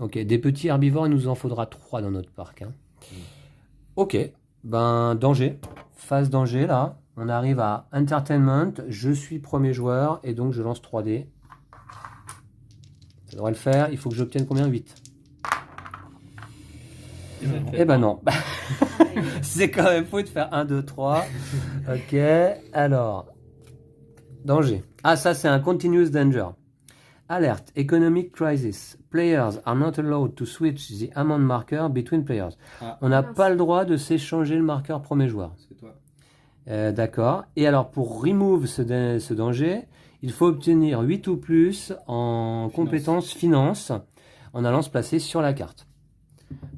Ok, des petits herbivores, il nous en faudra 3 dans notre parc. Hein. Ok, ben danger, phase danger là. On arrive à Entertainment, je suis premier joueur et donc je lance 3D. Ça devrait le faire, il faut que j'obtienne combien? 8. Eh ben non, c'est quand même fou de faire 1, 2, 3. Ok, alors... Danger. Ah, ça, c'est un continuous danger. Alert. Economic crisis. Players are not allowed to switch the amount marker between players.
Ah.
On n'a
Mince.
pas le droit de s'échanger le marqueur premier joueur.
C'est toi.
D'accord. Et alors, pour remove ce danger, il faut obtenir 8 ou plus en compétences finance en allant se placer sur la carte.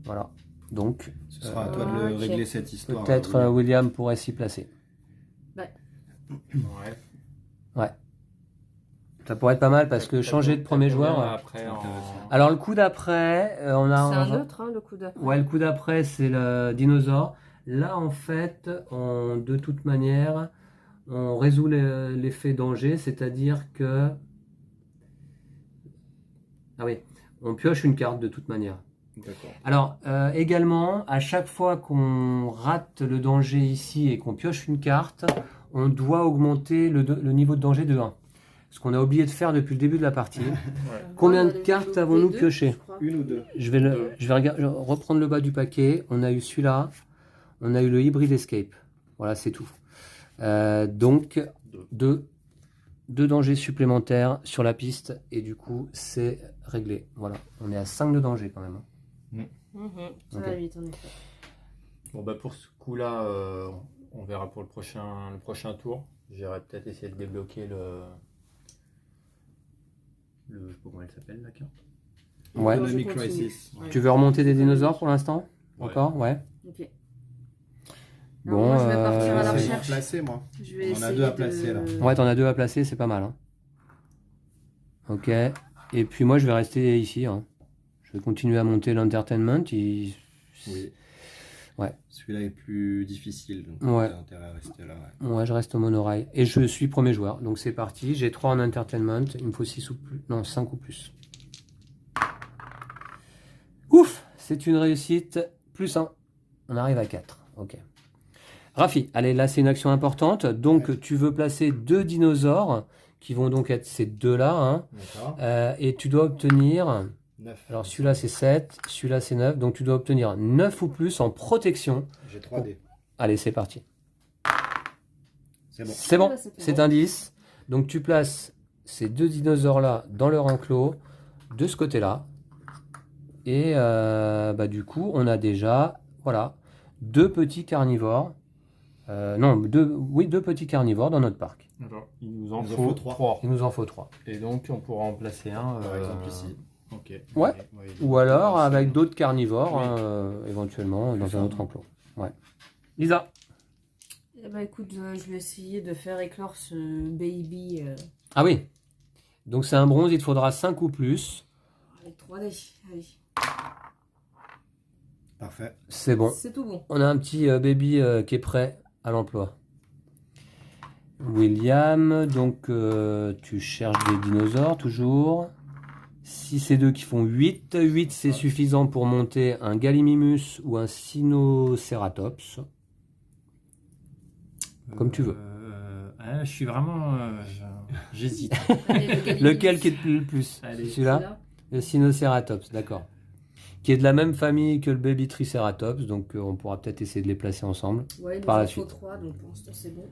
Voilà. Donc,
Ce sera à toi de le
ok.
régler cette histoire.
peut-être
hein,
William pourrait s'y placer.
Ouais.
Ça pourrait être pas mal parce que changer de premier joueur...
Après, en...
Alors le coup d'après, on
C'est
a
un neutre, hein, le coup d'après.
ouais, le coup d'après c'est le dinosaure. Là en fait, de toute manière, on résout l'effet danger, c'est-à-dire que ah oui, on pioche une carte de toute manière.
D'accord.
Alors également, à chaque fois qu'on rate le danger ici et qu'on pioche une carte, on doit augmenter le niveau de danger de 1. Ce qu'on a oublié de faire depuis le début de la partie. Combien de cartes avons-nous pioché?
Une ou deux.
Je vais reprendre le bas du paquet. On a eu celui-là. On a eu le Hybrid Escape. Voilà, c'est tout. Donc, deux dangers supplémentaires sur la piste. Et du coup, c'est réglé. Voilà. On est à 5 de danger quand même. Hein.
Ça
Ok.
va vite, en effet.
Bon, bah pour ce coup-là, on verra pour le prochain tour. J'irai peut-être essayer de débloquer je sais pas comment elle s'appelle la carte.
Ouais.
Economic
Je continue.
crisis.
Ouais.
Tu veux remonter des dinosaures pour l'instant?
Ouais.
Encore? Ouais.
Ok.
Bon,
Alors, moi, je vais partir à la
C'est
recherche.
placé, moi.
Je vais
On en a
essayer
deux à
de-
placer, là.
Ouais, t'en as 2 à placer, c'est pas mal. Hein. Ok. Et puis moi, je vais rester ici. Hein. Je vais continuer à monter l'entertainment.
Oui.
Ouais.
Celui-là est plus difficile, donc
Ouais.
t'as intérêt à rester là.
Ouais, je reste au monorail. Et je suis premier joueur. Donc c'est parti. J'ai 3 en entertainment. Il me faut 6 ou plus. Non, 5 ou plus. Ouf! C'est une réussite. Plus 1. On arrive à 4. Ok. Rafi, allez, là c'est une action importante. Donc
Ouais.
tu veux placer 2 dinosaures qui vont donc être ces deux-là. Hein.
D'accord.
Et tu dois obtenir.
9.
Alors celui-là c'est 7. Celui-là c'est 9. Donc tu dois obtenir 9 ou plus en protection.
J'ai 3D.
Allez, c'est parti.
C'est bon.
C'est bon,
Ah, c'était
c'est
bon.
un 10. Donc tu places ces 2 dinosaures-là dans leur enclos, de ce côté-là. Et du coup, on a déjà, voilà, 2 petits carnivores. Non, 2 petits carnivores dans notre parc.
Alors, il nous en
Il nous en
faut
faut trois.
3.
Il nous en faut 3.
Et donc, on pourra en placer un.
Par exemple ici.
Ok.
Ouais.
Ouais,
Ou alors avec d'autres carnivores,
Oui.
éventuellement, dans un
Enfin,
autre enclos. Ouais. Lisa.
Eh ben, écoute, je vais essayer de faire éclore ce baby
Ah oui. Donc c'est un bronze, il te faudra 5 ou plus.
avec 3D. Allez,
Parfait.
C'est bon.
c'est tout bon.
On a un petit baby qui est prêt à l'emploi. William, donc tu cherches des dinosaures toujours. 6 et 2 qui font 8. 8 c'est suffisant pour monter un Gallimimus ou un Sinoceratops. Comme tu veux.
Je suis vraiment. J'hésite.
Allez, le Gallimimus.
Lequel qui est le plus?
Allez.
Celui-là?
Celui-là.
Le Sinoceratops, d'accord. Qui est de la même famille que le Baby Triceratops, donc on pourra peut-être essayer de les placer ensemble.
Ouais, il nous
Par la
en faut
suite.
3, donc pour l'instant c'est bon.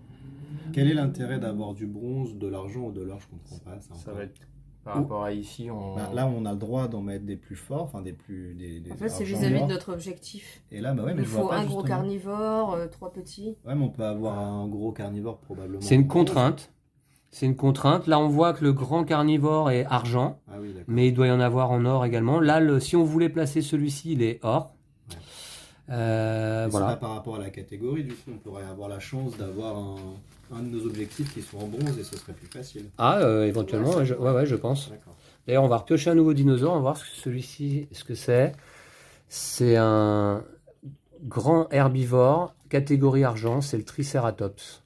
Quel est l'intérêt d'avoir du bronze, de l'argent ou de l'or? Je comprends pas ça.
Ça
encore.
va être. Par rapport à ici, on.
Bah, là, on a le droit d'en mettre des plus forts, enfin des plus. Des
En fait, c'est
argent,
vis-à-vis de
or.
notre objectif.
Et là, bah ouais,
Il
mais
nous
je vois
faut
pas
un gros
justement.
carnivore, 3 petits.
Ouais, mais on peut avoir un gros carnivore probablement.
C'est une
en bronze.
contrainte. C'est une contrainte. Là, on voit que le grand carnivore est argent,
Ah oui, d'accord.
mais il doit y en avoir en or également. Là, si on voulait placer celui-ci, il est or.
Ouais.
Euh,
Mais c'est pas
voilà.
par rapport à la catégorie, du coup, on pourrait avoir la chance d'avoir un de nos objectifs qui soit en bronze et ce serait plus facile.
Ah, éventuellement,
Ouais,
ouais, je pense.
D'accord.
D'ailleurs, on va repiocher un nouveau dinosaure. On va voir celui-ci, ce que c'est. C'est un grand herbivore, catégorie argent. C'est le Triceratops.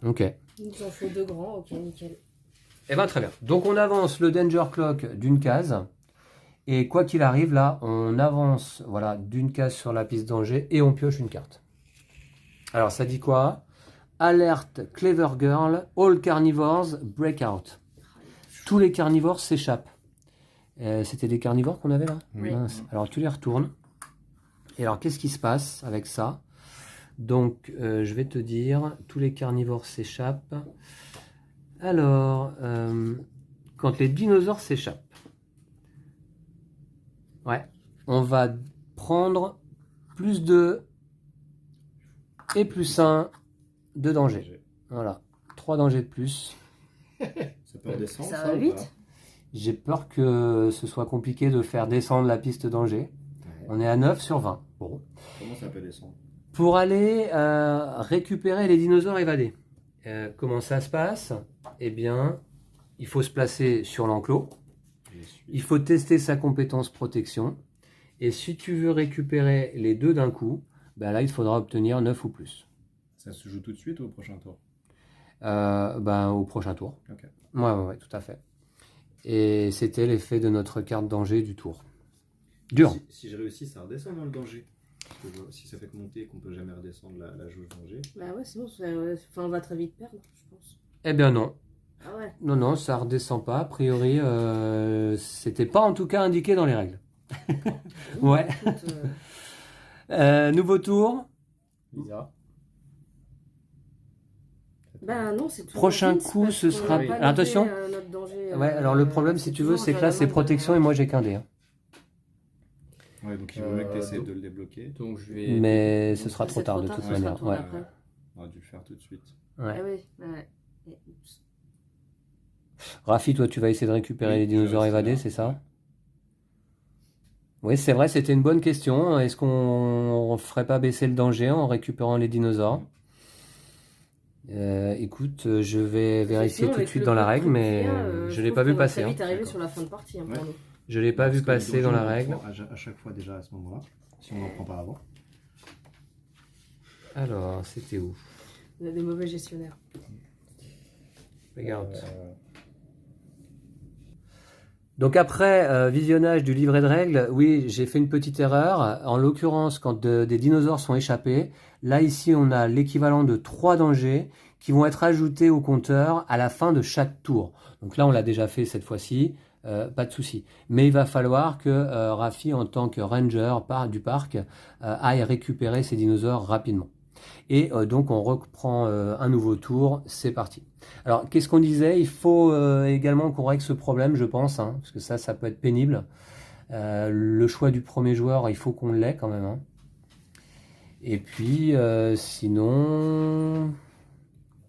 Ok.
Il nous en faut 2 grands, ok, nickel.
Eh bien, très bien. Donc, on avance le Danger Clock d'une case. Et quoi qu'il arrive, là, on avance voilà, d'une case sur la piste danger et on pioche une carte. Alors, ça dit quoi? Alerte Clever Girl, all carnivores break out. Tous les carnivores s'échappent. C'était des carnivores qu'on avait là?
Oui.
Mince. Alors, tu les retournes. Et alors, qu'est-ce qui se passe avec ça? Donc, je vais te dire, tous les carnivores s'échappent. Alors, quand les dinosaures s'échappent, ouais, on va prendre plus 2 et plus 1 de danger. Voilà, 3 dangers de plus.
Ça peut redescendre.
Ça va
ou
vite.
pas?
J'ai peur que ce soit compliqué de faire descendre la piste danger.
Ouais.
On est à 9 sur 20. Bon.
Comment ça peut descendre?
Pour aller récupérer les dinosaures évadés. Comment ça se passe? Eh bien, il faut se placer sur l'enclos.
Je suis.
Il faut tester sa compétence protection. Et si tu veux récupérer les deux d'un coup, ben là, il faudra obtenir 9 ou plus.
Ça se joue tout de suite ou au prochain tour?
Au prochain tour.
Ok.
Ouais, tout à fait. Et c'était l'effet de notre carte danger du tour. Dur.
Si je réussis, ça redescend dans le danger. Parce que si ça fait que monter et qu'on peut jamais redescendre la jauge danger.
Bah ouais, sinon on va très vite perdre, je pense.
Eh bien non.
Ah ouais.
Non, ça redescend pas. A priori, c'était pas en tout cas indiqué dans les règles. Ouais.
Écoute,
Nouveau tour.
Lisa.
bah non, c'est toujours
Prochain
Vince,
coup,
parce
ce
qu'on
sera-
n'a pas
Alors, attention.
noté, notre danger,
Ouais, alors le problème, si tu veux, c'est que là, c'est protection et moi, j'ai qu'un dé. Hein.
Ouais, donc il vaut mieux que tu essaies de le débloquer.
Donc je vais.
Mais ce
Donc,
sera
c'est
trop tard
trop
de
tard,
toute
ce sera
manière.
le tour
Ouais.
d'après.
On aurait dû le faire tout de suite.
Ouais.
Ah oui, ouais. Et, oups.
Rafi, toi, tu vas essayer de récupérer
Oui,
les
je
dinosaures
reste
évadés,
là.
c'est ça? Oui, c'est vrai, c'était une bonne question. Est-ce qu'on ferait pas baisser le danger en récupérant les dinosaures? Écoute, je vais vérifier
Sinon,
tout de
avec
suite
le
dans la
code
règle, mais
Tripia,
je
je
l'ai
trouve
pas vu
qu'on va
passer.
très
Hein.
vite arriver
D'accord.
sur la fin de partie, hein, pour
Ouais.
nous.
Je l'ai pas vu
Parce que le
passer dans
danger,
la
on le
règle.
prend à chaque fois déjà à ce moment-là. Si on n'en prend pas avant.
Alors, c'était où?
On a des mauvais gestionnaires.
Regarde. Donc après visionnage du livret de règles, oui, j'ai fait une petite erreur. En l'occurrence, quand des dinosaures sont échappés, là ici on a l'équivalent de 3 dangers qui vont être ajoutés au compteur à la fin de chaque tour. Donc là on l'a déjà fait cette fois-ci, pas de souci. Mais il va falloir que Rafi, en tant que ranger du parc, aille récupérer ces dinosaures rapidement. Et donc on reprend un nouveau tour, c'est parti. Alors qu'est-ce qu'on disait? Il faut également qu'on règle ce problème, je pense, hein, parce que ça peut être pénible. Le choix du premier joueur, il faut qu'on l'ait quand même. Hein. Et puis sinon,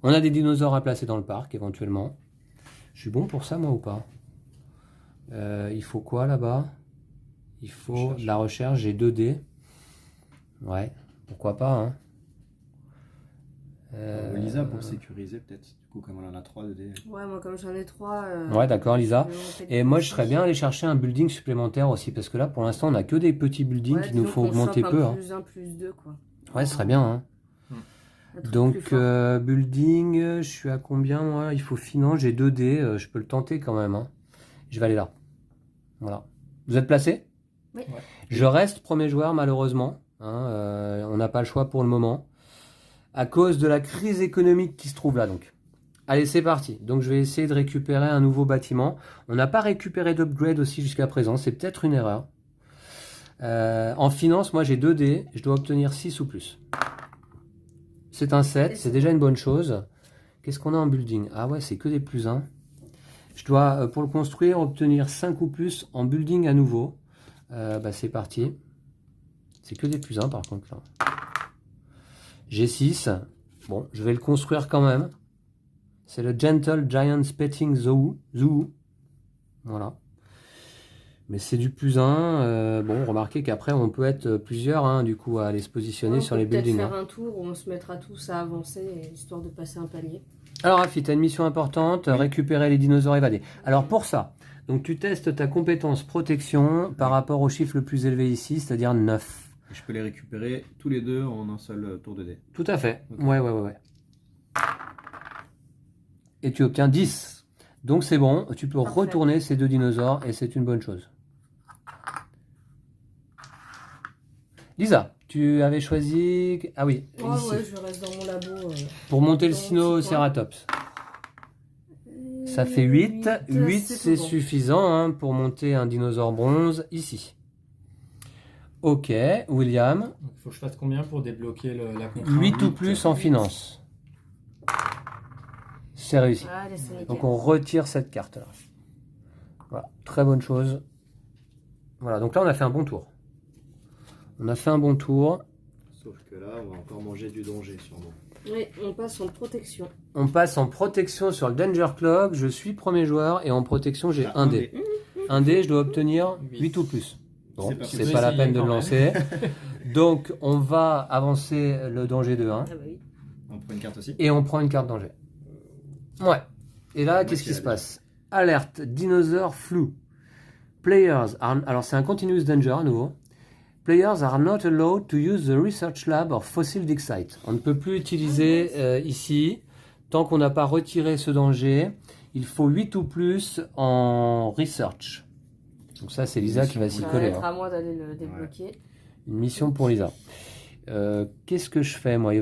on a des dinosaures à placer dans le parc éventuellement. Je suis bon pour ça moi ou pas? Il faut quoi là-bas? Il faut de la recherche, j'ai 2 dés. Ouais, pourquoi pas, hein.
Lisa, pour sécuriser peut-être, du coup comme on en a 3 de dés.
Ouais, moi comme j'en ai 3.
Ouais, d'accord, Lisa. Et moi, je serais bien aller chercher un building supplémentaire aussi, parce que là, pour l'instant, on a que des petits buildings qu'il nous faut augmenter peu. Hein.
Plus 1, plus 2, quoi.
Ouais, ce serait bien. Hein. Donc, building, je suis à combien, moi? Il faut finance, j'ai 2 dés, je peux le tenter quand même. Hein. Je vais aller là. Voilà. Vous êtes placés?
Oui.
Ouais.
Je reste premier joueur, malheureusement. Hein, on n'a pas le choix pour le moment. À cause de la crise économique qui se trouve là, donc. Allez, c'est parti. Donc, je vais essayer de récupérer un nouveau bâtiment. On n'a pas récupéré d'upgrade aussi jusqu'à présent. C'est peut-être une erreur. En finance, moi, j'ai 2 dés. Je dois obtenir 6 ou plus. C'est un 7. C'est déjà une bonne chose. Qu'est-ce qu'on a en building? Ah ouais, c'est que des plus 1. Je dois, pour le construire, obtenir 5 ou plus en building à nouveau. C'est parti. C'est que des plus 1, par contre, là. J'ai 6. Bon, je vais le construire quand même. C'est le Gentle Giant Petting Zoo. Voilà. Mais c'est du plus 1. Bon, remarquez qu'après, on peut être plusieurs, hein, du coup, à aller se positionner sur les buildings.
On peut peut-être faire un tour où on se mettra tous à avancer, histoire de passer un palier.
Alors, Rafi, tu as une mission importante, récupérer les dinosaures évadés. Alors, pour ça, donc tu testes ta compétence protection par rapport au chiffre le plus élevé ici, c'est-à-dire 9.
Je peux les récupérer tous les deux en un seul tour de dés.
Tout à fait.
Okay.
Ouais. Et tu obtiens 10. Donc c'est bon, tu peux retourner ces 2 dinosaures et c'est une bonne chose. Lisa, tu avais choisi... Ah oui, ici.
Ouais, je reste dans mon labo.
Pour monter le Sinoceratops. Ça fait 8. 8, c'est suffisant hein, pour monter un dinosaure bronze ici. Ok, William.
Il faut que je fasse combien pour débloquer la contrainte?
8 ou plus en finance. C'est réussi. Donc on retire cette carte là. Voilà, très bonne chose. Voilà, donc là on a fait un bon tour.
Sauf que là, on va encore manger du danger sûrement.
Oui, on passe en protection.
On passe en protection sur le Danger Clock. Je suis premier joueur et en protection j'ai un dé. Un dé, je dois obtenir 8 ou plus. Bon, c'est pas la peine de le lancer. Donc, on va avancer le danger de 1.
Ah bah oui.
On prend une carte aussi.
Et on prend une carte danger. Ouais. Et là, qu'est-ce qui se passe? Alerte, dinosaure flou. Players are... Alors, c'est un continuous danger à nouveau. Players are not allowed to use the research lab or fossil dig site. On ne peut plus utiliser ici, tant qu'on n'a pas retiré ce danger. Il faut 8 ou plus en research. Donc ça, c'est Lisa qui va s'y coller.
Ça va être à moi d'aller le débloquer.
Ouais. Une mission pour Lisa. Qu'est-ce que je fais, moi?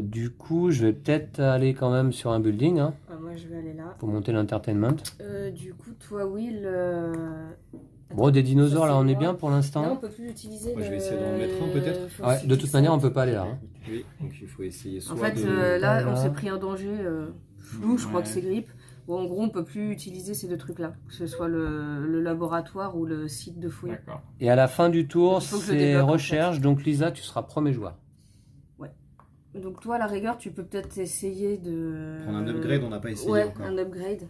Du coup, je vais peut-être aller quand même sur un building. Hein,
moi, je vais aller là.
pour monter l'entertainment.
Du coup, toi, Will...
Bon, des dinosaures, là, on est bien pour l'instant.
Là, on peut plus utiliser.
Moi, je vais essayer d'en mettre un, peut-être.
Ouais, de toute manière, on peut pas aller là. Hein.
Oui, donc il faut essayer soit
en fait, là, on s'est pris un danger flou, je crois que c'est grippe. Bon, en gros, on peut plus utiliser ces 2 trucs-là, que ce soit le laboratoire ou le site de fouille.
D'accord.
Et à la fin du tour, c'est recherche. En fait. Donc, Lisa, tu seras premier joueur.
Ouais. Donc, toi, à la rigueur, tu peux peut-être essayer de...
Prendre un upgrade, on n'a pas essayé encore.
Un upgrade.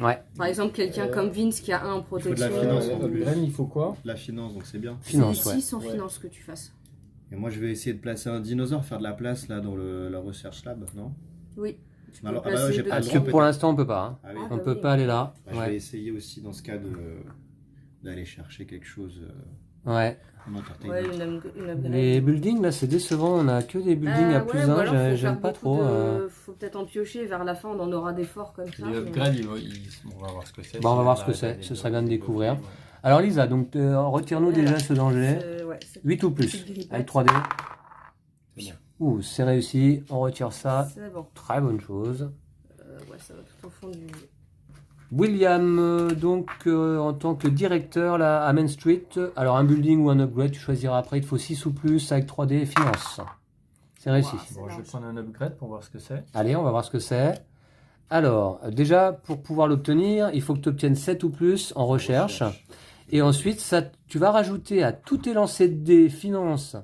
Ouais.
Par exemple, quelqu'un comme Vince qui a 1 en protection.
Il faut de la finance en plus.
Il faut quoi?
La finance, donc c'est bien.
Finance,
ouais. 6 en finance que tu fasses.
Et moi, je vais essayer de placer un dinosaure, faire de la place là dans la research lab, non?
Oui.
Alors,
j'ai
parce que pour l'instant, on peut pas. Hein.
Ah oui.
On peut pas aller là.
Je vais essayer aussi dans ce cas d'aller chercher quelque chose
Ouais.
En entertainment.
Ouais, une upgrade.
Les buildings, là, c'est décevant. On a que des buildings à plus
ou
1.
alors, faut
J'aime
faire
pas
beaucoup
trop.
Faut peut-être en piocher. Vers la fin, on en aura des forts comme ça.
Les upgrades, on va voir ce que c'est.
Bon, on va
Si
voir
on
ce que
arrive
c'est.
à les
Ce serait bien de
débloquer,
découvrir.
ouais.
Alors, Lisa, donc, retire-nous
Voilà.
déjà ce danger.
Ouais, cette
8 ou plus.
petite grippette.
Avec 3D.
C'est bon.
Ouh, c'est réussi. On retire ça.
C'est bon.
Très bonne chose.
Ouais, ça va tout au fond du.
William, en tant que directeur là, à Main Street, alors un building ou un upgrade, tu choisiras après, il te faut 6 ou plus avec 3D et finance. C'est réussi.
Wow. C'est
Bon, je vais
large.
prendre un upgrade pour voir ce que c'est.
Allez, on va voir ce que c'est. Alors, déjà, pour pouvoir l'obtenir, il faut que tu obtiennes 7 ou plus en recherche. Et ensuite, ça, tu vas rajouter à tous tes lancers de dés, finance,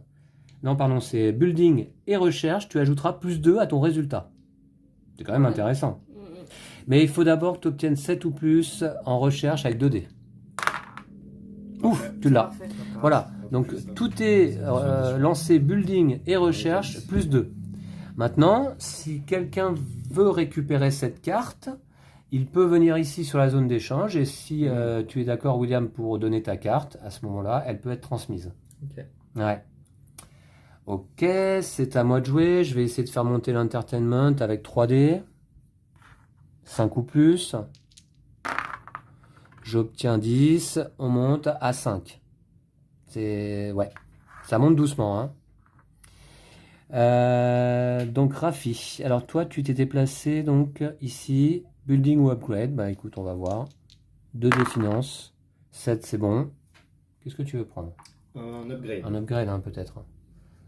non, pardon, c'est building et recherche, tu ajouteras plus 2 à ton résultat. C'est quand même
Ouais.
intéressant. Mais il faut d'abord que tu obtiennes 7 ou plus en recherche avec 2 dés. Ouf, tu l'as.
Parfait.
Voilà, donc tout est lancé building et recherche plus 2. Maintenant, si quelqu'un veut récupérer cette carte, il peut venir ici sur la zone d'échange et si tu es d'accord, William, pour donner ta carte, à ce moment-là, elle peut être transmise.
Ok.
Ouais. Ok, c'est à moi de jouer. Je vais essayer de faire monter l'entertainment avec 3D. 5 ou plus. J'obtiens 10. On monte à 5. C'est... Ouais. Ça monte doucement, hein. Donc Rafi. Alors toi, tu t'étais placé donc ici. Building ou upgrade. Bah écoute, on va voir. 2 des finances. 7, c'est bon. Qu'est-ce que tu veux prendre?
Un upgrade.
Un upgrade, hein, peut-être.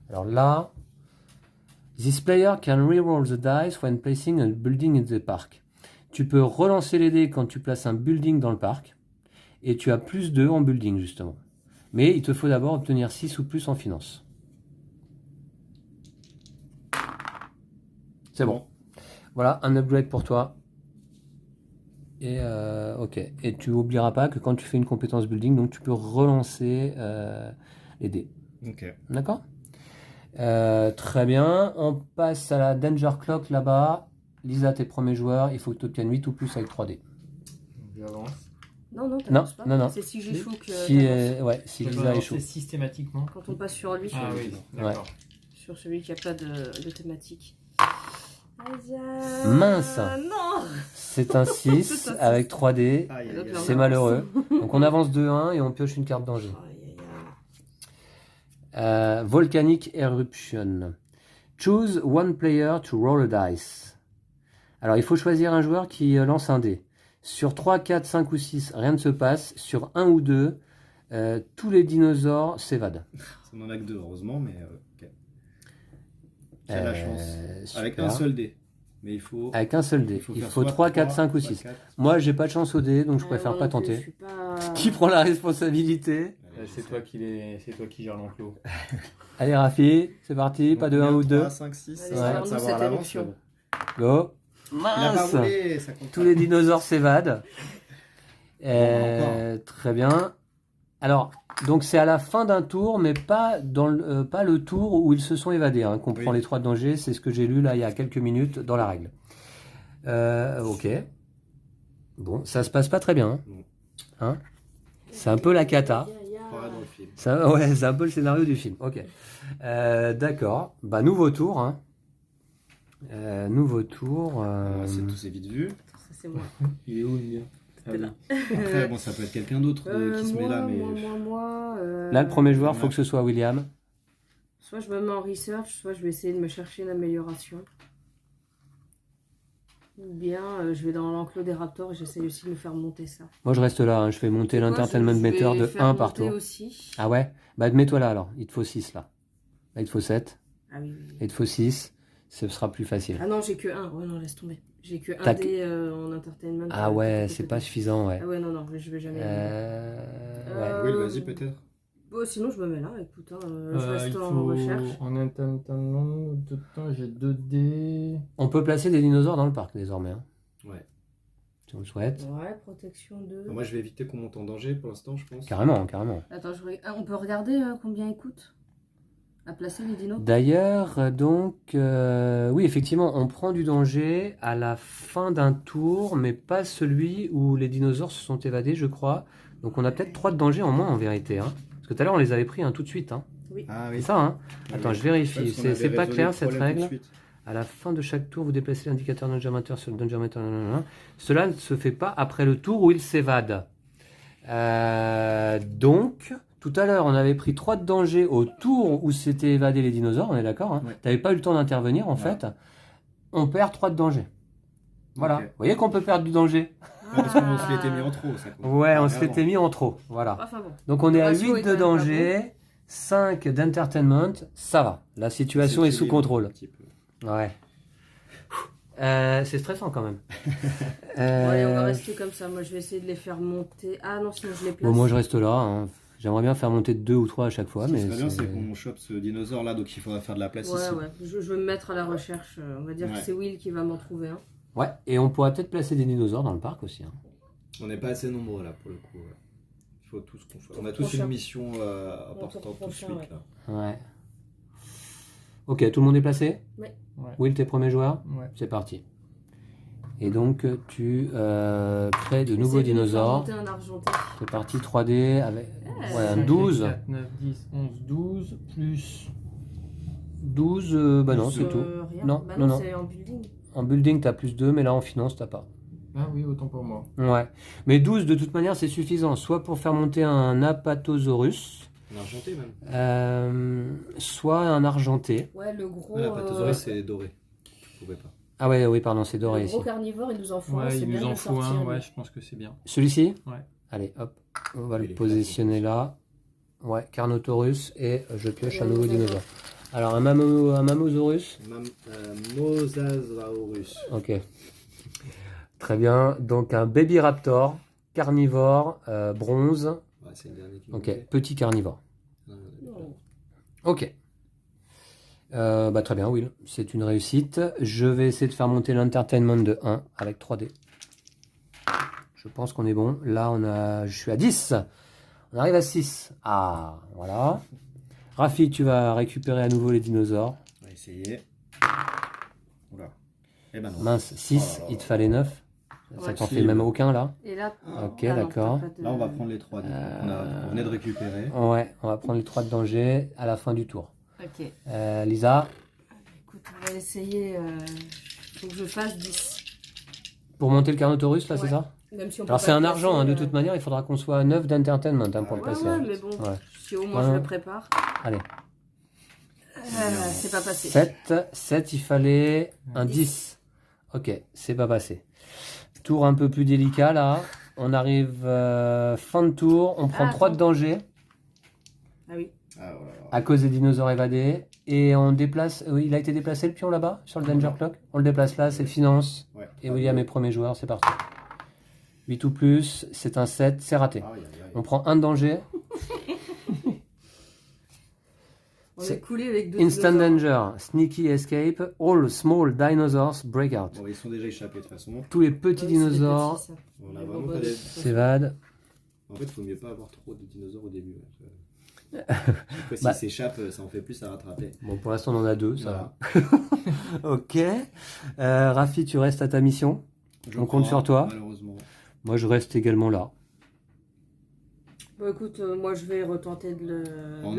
Alors là, this player can reroll the dice when placing a building in the park. Tu peux relancer les dés quand tu places un building dans le parc. Et tu as plus 2 en building, justement. Mais il te faut d'abord obtenir 6 ou plus en finance. C'est bon. Voilà, un upgrade pour toi. Et ok. Et tu n'oublieras pas que quand tu fais une compétence building, donc tu peux relancer les dés.
Ok.
D'accord? Très bien. On passe à la Danger Clock là-bas. Lisa, tes premiers joueurs, il faut que tu obtiennes 8 ou plus avec 3D.
Donc, j'avance.
Non, non,
Non,
t'avances pas.
non, non.
C'est si j'échoue que
Si,
t'avances.
ouais, si
Je peux
Lisa
avancer
échoue.
systématiquement.
Quand on passe sur lui,
Ah oui, d'accord.
sur celui qui a pas de thématique.
Mince.
Non.
C'est un 6
C'est un 6.
avec 3D.
Aïe, aïe,
Donc,
aïe.
là,
C'est
on
malheureux. Donc on avance de 1 et on pioche une carte danger.
Aïe, aïe, aïe.
Volcanic Eruption. Choose one player to roll a dice. Alors il faut choisir un joueur qui lance un dé. Sur 3, 4, 5 ou 6, rien ne se passe. Sur 1 ou 2, tous les dinosaures s'évadent.
Ça n'en a que 2, heureusement, mais ok. J'ai la chance. Avec
super.
un seul dé. Mais il faut.
Avec un seul dé. Il
faire
faut
soit
3, 4, 5 ou
soit
6.
4.
Moi, j'ai pas de chance au dé, donc je préfère
Moi
pas
non plus, je
tenter.
suis pas-
Qui prend la responsabilité?
C'est toi qui gère l'enclos.
Allez, Rafi, c'est parti. Pas de 1 ou 2.
3, 5, 6.
Allez,
Ça va
servons-nous
savoir
cette
à l'avance.
éruption.
Go.
Il a pas
Mince.
roulé, ça compte
Tous
pas.
les dinosaures s'évadent.
Bon,
Très bien. Alors, donc c'est à la fin d'un tour, mais pas le tour où ils se sont évadés, hein, qu'on
Oui.
prend les 3 dangers. C'est ce que j'ai lu là il y a quelques minutes dans la règle. Ok. Bon, ça se passe pas très bien.
Non.
Hein, c'est un peu la cata.
Aïe, aïe, aïe.
Pas dans le film.
Ça, ouais, c'est un peu le scénario du film. Ok. D'accord. Bah, nouveau tour. Hein. Nouveau tour.
C'est tous ces vite vu.
Ça, c'est moi.
Il est où le mien?
T'es là.
Après, bon, ça peut être quelqu'un d'autre qui se met là, mais.
Moi.
Là, le premier joueur, faut que ce soit William.
Soit je me mets en research, soit je vais essayer de me chercher une amélioration. Ou bien je vais dans l'enclos des raptors et j'essaie aussi de me faire monter ça.
Moi, je reste là. Hein. Je fais monter
Moi,
l'entertainment
je
meter
vais
de
faire
1 par
monter
tour.
aussi.
Ah ouais? Bah, mets-toi là alors. Il te faut 6 là. Là, il te faut 7.
Ah oui, oui, oui.
Il te faut 6. Ce sera plus facile.
Ah non, j'ai que 1. Ouais, non, laisse tomber. J'ai que 1
T'as
dé en entertainment.
Ah ouais, c'est pas suffisant, ouais.
Ah ouais, non, je vais jamais.
Ouais.
Oui, vas-y, peut-être.
Bon, sinon, je me mets là, écoute. Je reste
Il
en
faut
recherche.
en entertainment de temps, j'ai 2 dés.
On peut placer des dinosaures dans le parc désormais. Hein,
Ouais.
si on le souhaite.
Ouais, protection 2.
Moi, je vais éviter qu'on monte en danger pour l'instant, je pense.
Carrément, carrément.
Attends, on peut regarder combien ils coûtent à placer les dinos.
D'ailleurs, donc, oui, effectivement, on prend du danger à la fin d'un tour, mais pas celui où les dinosaures se sont évadés, je crois. Donc, on a peut-être 3 de danger en moins en vérité. Hein. Parce que tout à l'heure, on les avait pris tout de suite. Hein.
Ah
C'est
oui.
ça, hein.
Oui,
Attends,
oui.
je vérifie.
Parce qu'on avait
C'est pas
résolu
clair,
le
cette
problème tout de
règle.
suite.
À la fin de chaque tour, vous déplacez l'indicateur Danger Matter sur le Danger Matter. Nanana. Cela ne se fait pas après le tour où il s'évade. Donc, tout à l'heure, on avait pris 3 de danger au tour où s'étaient évadés les dinosaures, on est d'accord, hein.
Ouais.
Tu n'avais pas eu le temps d'intervenir, en
Voilà.
fait. On perd 3 de danger. Voilà.
Ok.
Vous voyez qu'on peut perdre du danger?
Ouais, parce qu'on se l'était mis en trop, ça compte.
Ouais, on
Ah,
se l'était mis en trop. Voilà.
Enfin bon.
Donc, on est
Le
à
ratio
8
est
de
quand même pas
danger, 5 d'entertainment. Ça va. La situation est sous
équilibre, un
contrôle.
petit peu.
Ouais. C'est stressant quand même.
Bon, allez, on va rester comme ça. Moi, je vais essayer de les faire monter. Ah non, sinon je les place.
Bon, moi je reste là. Hein. J'aimerais bien faire monter 2 ou 3 à chaque fois.
Ce qui
Mais
serait bien,
c'est-
c'est qu'on chope ce dinosaure là, donc il faudra faire de la place
Ouais,
ici.
ouais. Je vais me mettre à la recherche. On va dire
Ouais.
que c'est Will qui va m'en trouver un.
Ouais, et on pourrait peut-être placer des dinosaures dans le parc aussi. Hein.
On n'est pas assez nombreux là pour le coup. Il faut tous qu'on fasse. On a tous
Prochain.
une mission importante tout de
prochain,
suite
ouais.
là.
Ouais. Ok, tout le monde est placé?
Ouais.
Ouais.
Will, t'es premier joueur?
Ouais.
C'est parti. Et donc, tu crées de nouveaux
Essaye de nous faire
dinosaures.
monter un argenté.
C'est parti, 3D, avec ouais, un
5,
12.
4, 9, 10, 11, 12, plus
12, bah non, c'est tout.
Rien.
Non,
Bah
non, non.
c'est en building.
En building, t'as plus 2, mais là, en finance, t'as pas.
Ah oui, autant pour moi.
Ouais. Mais 12, de toute manière, c'est suffisant. Soit pour faire monter un Apatosaurus,
On a argenté même.
soit un argenté.
Ouais, le gros.
Ah, la pâtisserie c'est doré. Tu pouvais pas.
Ah ouais, oui, pardon, c'est doré
le
ici.
gros carnivore, il nous en faut un.
Ouais,
C'est
il
bien
nous
de
en
le
faut
sortir,
un,
lui.
ouais, je pense que c'est bien.
Celui-ci?
Ouais.
Allez, hop, on va
Il
le
est
positionner là. Ouais, Carnotaurus, et je pioche un nouveau
D'accord.
dinosaure. Alors, un Mamosaurus.
Mosasaurus.
Ok. Très bien. Donc, un Baby Raptor, carnivore, bronze.
Ouais, c'est le dernier qui
Ok,
manquait.
petit carnivore.
Non,
Non.
Ok. Bah, très bien, Will. C'est une réussite. Je vais essayer de faire monter l'entertainment de 1 avec 3D. Je pense qu'on est bon. Là, je suis à 10. On arrive à 6. Ah, voilà. Rafi, tu vas récupérer à nouveau les dinosaures.
On va essayer. Oula. Eh ben non.
Mince, 6,
Oh là là.
il te fallait 9. Ça
Ouais.
t'en
Si,
fait même
mais-
aucun là.
Et là.
Ok,
ah non,
d'accord.
t'as pas de-
Là, on va prendre les 3 on venait de récupérer.
Ouais, on va prendre les 3 de danger à la fin du tour.
Ok.
Lisa,
Écoute, on va essayer. Faut que je fasse 10.
pour monter le Carnotaurus là, c'est
Ouais.
ça?
Même si on
Alors
peut
c'est
pas
un
le
argent,
placer,
de toute manière, il faudra qu'on soit à 9 d'entertainment pour le
Ouais,
passer.
ouais,
hein.
mais bon,
Ouais.
si au moins
Ouais.
je le prépare.
Allez,
C'est pas passé.
7, il fallait un 10. Ok, c'est pas passé. Tour un peu plus délicat là. On arrive fin de tour, on prend
Ah,
3 de
attends.
danger
Ah oui.
Ah, voilà.
à cause des dinosaures évadés. Et on déplace, oui, il a été déplacé le pion là-bas, sur le danger clock. On le déplace là, c'est finance.
Ouais.
Et William est premier joueur, c'est parti. 8 ou plus, c'est un 7, c'est raté.
Aïe, aïe, aïe.
On prend un de danger.
On
C'est
est coulé avec deux
Instant
dinosaures.
danger, sneaky escape, all small dinosaurs break out.
Bon, ils sont déjà échappés de toute façon.
Tous les
Ouais,
petits
c'est des
dinosaures
petits, ça.
On a
Les
vraiment
robots,
pas des...
de toute façon.
s'évadent.
En fait, il faut mieux pas avoir trop de dinosaures au début. Ouais. S'ils
Bah.
s'échappent, ça en fait plus à rattraper.
Bon, pour l'instant, on en a 2, ça
Voilà.
va. Ok. Rafi, tu restes à ta mission.
Je
On compte
crois,
sur toi.
Malheureusement.
Moi, je reste également là.
Bon, écoute, moi je vais retenter de le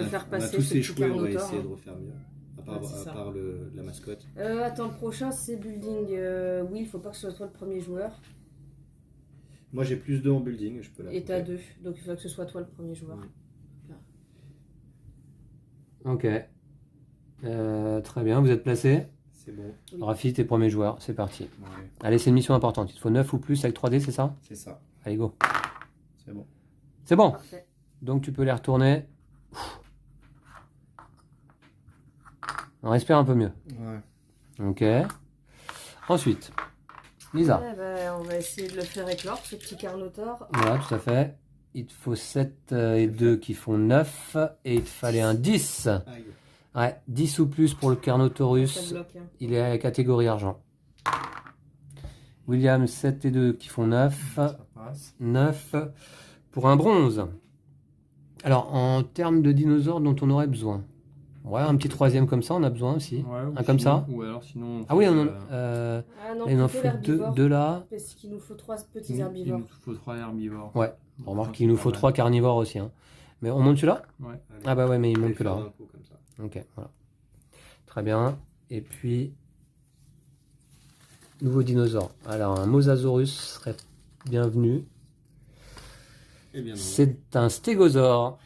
faire
on a
passer.
tous
ce petit
échoué, on va
Carnotaur,
essayer
hein.
de refaire mieux. À part,
Ouais, c'est ça.
à part la mascotte.
Attends, le prochain c'est building. Oui, il faut pas que ce soit toi le premier joueur.
Moi j'ai plus 2 en building, je peux la
Et t'as
couper.
2. Donc il faut que ce soit toi le premier joueur.
Ok. Très bien, vous êtes placé.
C'est bon.
Oui.
Rafi, t'es premier joueur, c'est parti.
Ouais,
Allez, c'est une mission importante. Il te faut 9 ou plus avec 3D, c'est ça?
c'est ça.
Allez, go.
C'est bon.
C'est bon.
Parfait.
Donc, tu peux les retourner. On respire un peu mieux.
Ouais.
Ok. Ensuite, Lisa.
Ouais, bah, on va essayer de le faire éclore, ce petit Carnotaur.
Voilà, tout à fait. Il te faut 7 et 2 qui font 9. Et il te fallait un 10.
Aïe.
Ouais, 10 ou plus pour le
Ça
Carnotaurus.
bloque. Hein.
Il est à la catégorie argent. William, 7 et 2 qui font 9.
Ça passe.
9 pour un bronze. Alors, en termes de dinosaures dont on aurait besoin. Ouais, un petit troisième comme ça, on a besoin aussi.
Ouais, ou
Un comme
sinon-
ça
Ou alors sinon.
Ah oui, on en,
Ah non,
il en
plutôt
faut
l'herbivore.
deux là.
Parce qu'il nous faut 3 petits
Il
herbivores.
nous faut 3 herbivores.
Ouais, remarque
Ça,
qu'il nous
c'est
faut
pas
3 carnivores aussi. Hein. Mais on monte celui-là?
Ouais.
Allez.
Ah bah ouais, mais il
Allez,
monte que là.
faire
Hein.
d'un coup, comme ça.
Ok, voilà. Très bien. Et puis, nouveau dinosaure. Alors, un Mosasaurus serait bienvenu.
Eh bien non.
C'est un stégosaure.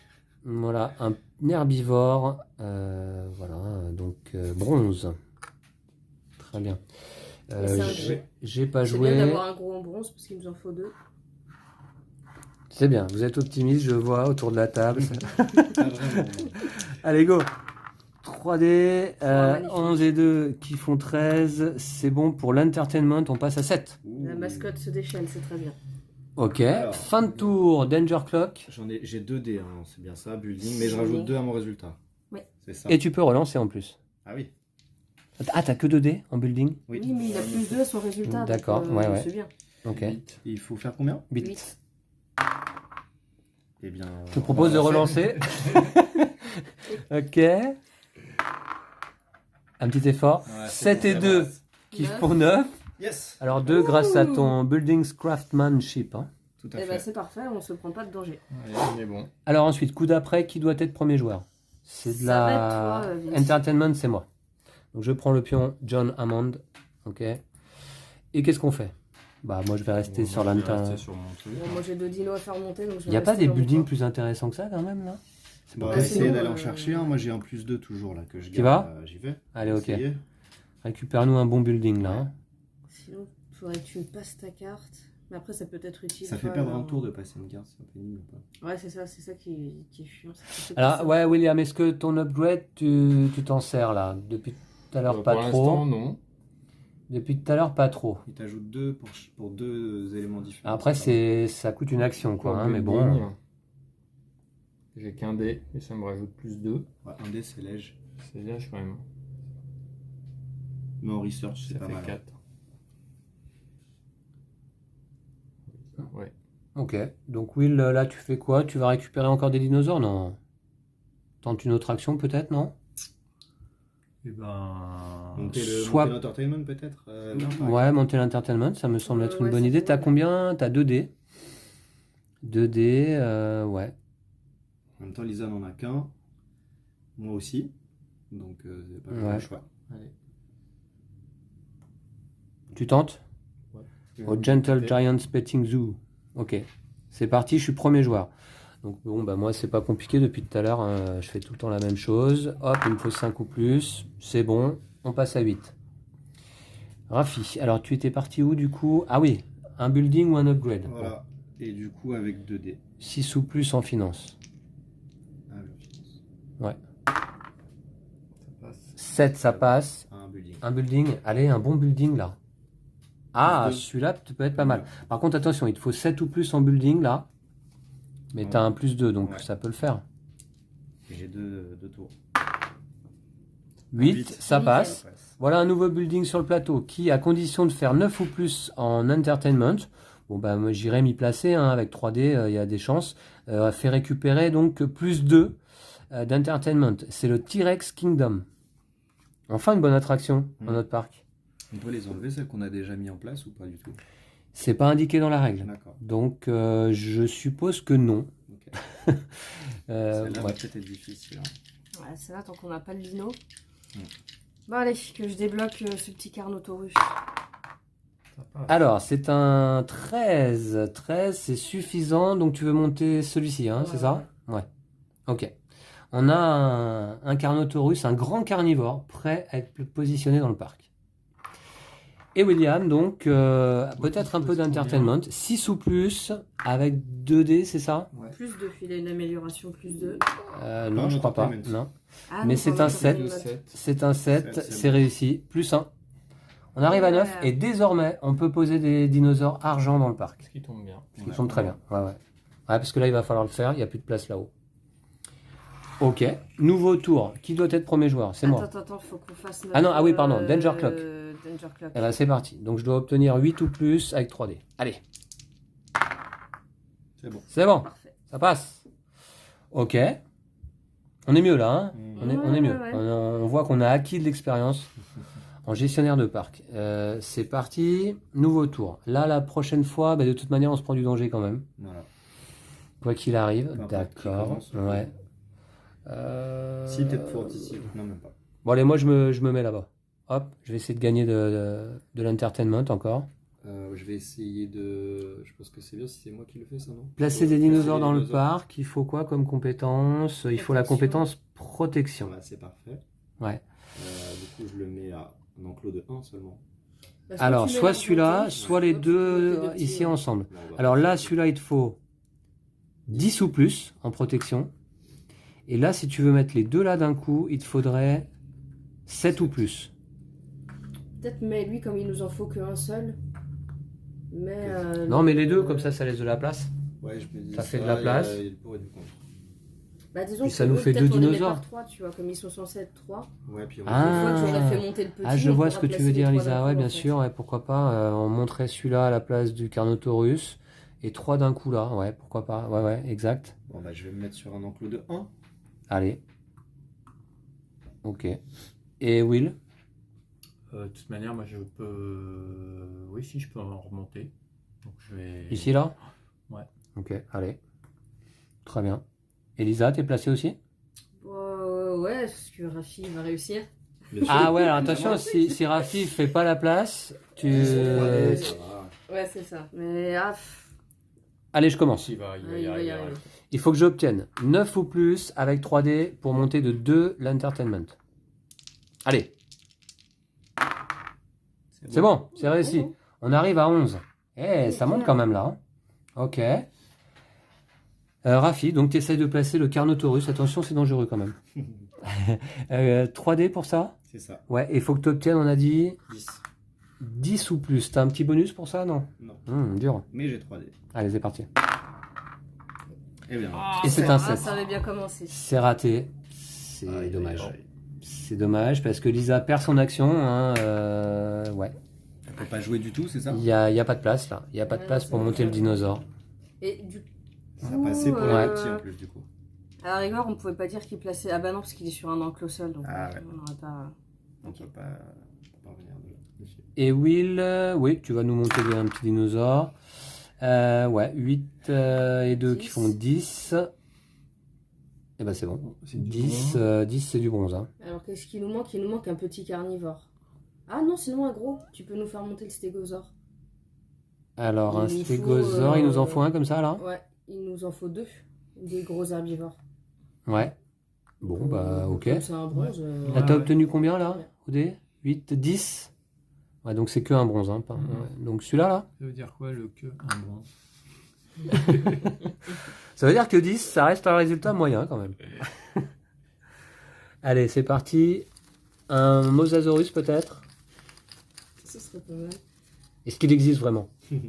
Voilà, un herbivore. Voilà, donc bronze. Très bien.
Mais c'est un
J'ai pas
C'est bien
joué.
d'avoir un gros en bronze parce qu'il nous en faut 2.
C'est bien, vous êtes optimiste, je vois, autour de la table.
Pas vraiment.
Allez, go 3D,
magnifique.
11 et 2 qui font 13. C'est bon pour l'entertainment, on passe à 7.
La mascotte se déchaîne, c'est très bien.
Ok,
Alors,
fin de tour, Danger Clock.
J'ai 2 dés, hein, c'est bien ça, building, mais je rajoute 2 à mon résultat.
Ouais.
C'est ça.
Et tu peux relancer en plus.
Ah oui.
Ah, t'as que 2 dés en building?
Oui, mais il a plus 2 à son résultat. donc,
D'accord, ouais.
C'est bien.
Ok,
Et il faut faire combien?
8.
8.
Eh bien.
Je te propose de relancer. Ok. Un petit effort.
Ouais,
7
c'est
et
bon,
2
ça
qui
Neuf.
font 9.
Yes.
Alors 2 grâce à ton Buildings Craftsmanship. Hein.
Tout à
Eh
fait.
ben c'est parfait, on se prend pas de danger.
Allez, on est bon.
Alors ensuite, coup d'après, qui doit être premier joueur? C'est de
Ça va
la...
être toi, Vince.
Entertainment, c'est moi. Donc je prends le pion John Hammond. Ok. Et qu'est-ce qu'on fait? Bah moi je vais rester
Bon,
sur
moi, je vais
l'entertainment.
rester sur mon truc.
Bon, moi j'ai 2 dinos à faire monter, donc je
Il
vais
n'y a pas
rester
des
dans mon
buildings
coin.
plus intéressants que ça quand même là? C'est
Bon,
pas
on va
possible.
essayer
Sinon,
d'aller en chercher un. Moi j'ai un +2 toujours là que je
Tu
garde.
vas
J'y vais.
Allez, ok.
Essayer.
Récupère-nous un bon building là. Hein.
Sinon, il faudrait que tu me passes ta carte. Mais après, ça peut être utile.
Ça fait
toi,
perdre
alors.
un tour de passer une carte, c'est un peu nul ou pas?
Ouais, c'est ça qui est chiant. c'est que
Alors
ça.
ouais William, est-ce que ton upgrade tu t'en sers là? Depuis tout à l'heure pas
Pour
trop.
l'instant, non.
Depuis tout à l'heure pas trop.
Il t'ajoute 2 pour 2 éléments différents.
Après
pas mal.
ça coûte une action quoi,
Pour
hein, mais
building,
bon.
J'ai qu'un dé, et ça me rajoute +2.
Ouais, un dé c'est léger.
C'est léger quand même.
Mais en research c'est
Ça
pas
fait
mal.
4. Ouais.
Ok, donc Will, là tu fais quoi? Tu vas récupérer encore des dinosaures? Non. Tente une autre action peut-être, non?
Et ben.
Monter
Soit-
l'entertainment peut-être là, par
Ouais, monter l'entertainment, ça me semble être une
Ouais,
bonne
ça
idée.
peut,
T'as
ouais.
combien? T'as 2 dés. 2 dés, ouais.
En même temps, Lisa n'en a qu'un. Moi aussi. Donc, c'est pas
Ouais.
le choix.
Allez.
Tu tentes? Au Gentle
Peut-être.
Giants Petting Zoo. Ok, c'est parti, je suis premier joueur. Donc bon, bah moi c'est pas compliqué depuis tout à l'heure, hein, je fais tout le temps la même chose. Hop, il me faut 5 ou plus, c'est bon, on passe à 8. Rafi, alors tu étais parti où du coup? Ah oui, un building ou un upgrade.
Voilà. Et du coup, avec 2 dés.
6 ou plus en finance.
Ah, je pense.
Ça passe.
7 ça passe.
Un building.
Un building, allez, un bon building là. Ah,
Plus deux.
celui-là peut être pas mal. Par contre, attention, il te faut 7 ou plus en building là. Mais
Ouais.
t'as un +2, donc
Ouais.
ça peut le faire.
Et j'ai 2 tours.
8,
Huit.
ça
Nickel.
passe.
Ça passe.
Voilà un nouveau building sur le plateau qui, à condition de faire 9 ou plus en entertainment, bon bah moi j'irai m'y placer, hein, avec 3D, il y a des chances, fait récupérer donc +2 d'entertainment. C'est le T-Rex Kingdom. Enfin une bonne attraction dans notre parc.
On peut les enlever, celles qu'on a déjà mis en place ou pas du tout?
C'est pas indiqué dans la règle.
D'accord.
Donc je suppose que non.
Ok. Celle-là
Ouais.
va peut-être être difficile. Hein.
Ouais, c'est là, tant qu'on n'a pas le dino.
Mm.
Bon, allez, que je débloque ce petit Carnotaurus.
Ça passe.
Alors c'est un 13. 13 c'est suffisant, donc tu veux monter celui-ci, hein,
Ouais.
c'est ça? Ouais. Ok. On a un Carnotaurus, un grand carnivore, prêt à être positionné dans le parc. Et William, donc, peut-être un peu d'entertainment. 6 ou plus, avec 2D, c'est ça?
Plus 2, il a une amélioration plus 2.
Non,
Non,
je crois pas.
entertainment.
Non.
Ah,
Mais
non,
c'est
pardon,
un
ça
sept.
fait une
Le
note.
7.
C'est un 7,
Sept, c'est
c'est
bon.
réussi. Plus 1. On arrive à 9,
Ouais.
et désormais, on peut poser des dinosaures argent dans le parc.
Ce qui tombe bien.
Ce qui tombe très bien. Ouais, ouais. Ouais, parce que là, il va falloir le faire, il n'y a plus de place là-haut. Ok, nouveau tour. Qui doit être premier joueur? C'est moi.
Attends, faut qu'on fasse notre,
Ah non, ah oui, pardon, Danger Clock.
Danger Clock.
Eh ben, c'est parti. Donc je dois obtenir 8 ou plus avec 3D. Allez,
C'est bon.
c'est bon,
Parfait.
ça passe. Ok. On est mieux là, hein? On est
Ouais,
mieux.
ouais.
On voit qu'on a acquis de l'expérience en gestionnaire de parc. C'est parti, nouveau tour. Là, la prochaine fois, bah, de toute manière, on se prend du danger quand même.
Voilà.
Quoi qu'il arrive,
Peu importe qui
d'accord.
commence,
Ouais.
Si, peut-être pour anticiper. Non, même pas.
Bon, allez, moi je me mets là-bas. Hop, je vais essayer de gagner de l'entertainment encore.
Je vais essayer de. Je pense que c'est bien si c'est moi qui le fais, ça, non?
Placer des dinosaures dans le parc, il faut quoi comme compétence? Il faut la
Protection.
compétence protection.
Voilà, c'est parfait.
Ouais.
Du coup, je le mets à un enclos de 1 seulement.
Bah,
Alors,
tu mets
soit
la
celui-là,
montée,
soit les
tu peux mettre
deux
petits,
ici ensemble.
Bon, on va
Alors
faire
là,
ça.
celui-là, il te faut 10 ou plus en protection. Et là, si tu veux mettre les deux là d'un coup, il te faudrait 7 ou plus.
Peut-être, mais lui, comme il nous en faut qu'un seul. Mais.
Non, mais les deux, comme ça laisse de la place.
Ouais, je me dis
Ça fait de la place.
Il y a le pour et le contre.
Bah, disons
Puis
que
ça nous
eux,
fait
peut-être
deux
on les met
dinosaures.
par 3, tu vois, comme ils sont censés être 3.
Ouais, puis on
Ah.
Une fois que j'aurais fait monter le petit.
Ah, je
on
vois
pourra
ce que tu
placer
veux
les
dire,
trois
Lisa.
d'un
Ouais,
coup,
bien
en fait.
sûr, ouais, pourquoi pas. On montrait celui-là à la place du Carnotaurus. Et 3 d'un coup là, ouais, pourquoi pas. Ouais, ouais, exact.
Bon, bah, je vais me mettre sur un enclos de 1.
Allez. Ok. Et Will?
De toute manière, moi je peux. Oui, si, je peux en remonter. Donc je vais.
Ici là?
Ouais.
Ok, allez. Très bien. Elisa, t'es placée aussi?
Ouais, parce que Rafi va réussir.
Ah ouais, alors attention, si Rafi fait pas la place, tu...
Ça va.
Ouais, c'est ça. Mais
Allez, je commence.
Il va y
il va y
arriver.
arriver.
Il faut que j'obtienne 9 ou plus avec 3D pour monter de 2 l'entertainment. Allez, c'est bon, c'est réussi. On arrive à 11. Eh, ça monte quand même là. Hein. Ok. Rafi, donc tu essayes de placer le Carnotaurus. Attention, c'est dangereux quand même. 3D pour ça?
C'est ça.
Ouais, il faut que tu obtiennes, on a dit
10.
10 ou plus. T'as un petit bonus pour ça, non?
Non.
Dur.
Mais j'ai 3D.
Allez, c'est parti.
Eh bien.
Et c'est un 7.
Ça avait bien commencé.
C'est raté. C'est
Aïe,
dommage.
aïe, aïe.
C'est dommage parce que Lisa perd son action. Hein, ouais.
On peut pas jouer du tout, c'est ça?
Il y a pas de place là. Il n'y a pas de
Ouais,
place
non,
pour
c'est
monter le
vrai.
dinosaure.
Et du
Ça a passé pour
Ouais.
le petit en plus, du coup.
à la rigueur, on pouvait pas dire qu'il plaçait. Ah bah non, parce qu'il est sur un enclos seul. Donc
Ah ouais.
on n'aurait pas.
On peut pas revenir dessus.
Et Will, oui, tu vas nous monter un petit dinosaure. Ouais, 8 et 2 qui
10.
font 10. Et ben c'est bon.
C'est du
10,
bronze.
10 c'est du bronze. Hein.
Alors qu'est-ce qu'il nous manque? Il nous manque un petit carnivore. Ah non, sinon un gros. Tu peux nous faire monter le stégosaure.
Alors un
Il nous faut,
stégosaure, il nous en faut un comme ça là?
Ouais, il nous en faut 2. Des gros herbivores.
Ouais. Bon bah ok.
Comme c'est un bronze.
Là, t'as
Ouais.
obtenu combien là,
Ouais.
Odé? 8, 10? Ouais, donc c'est que un bronze. Hein, pas-
Mhm.
ouais. Donc celui-là, là,
Ça veut dire quoi le que un bronze?
ça veut dire que 10, ça reste un résultat moyen quand même. Allez, c'est parti. Un Mosasaurus peut-être?
Ce serait pas mal.
Est-ce qu'il existe vraiment?
C'est un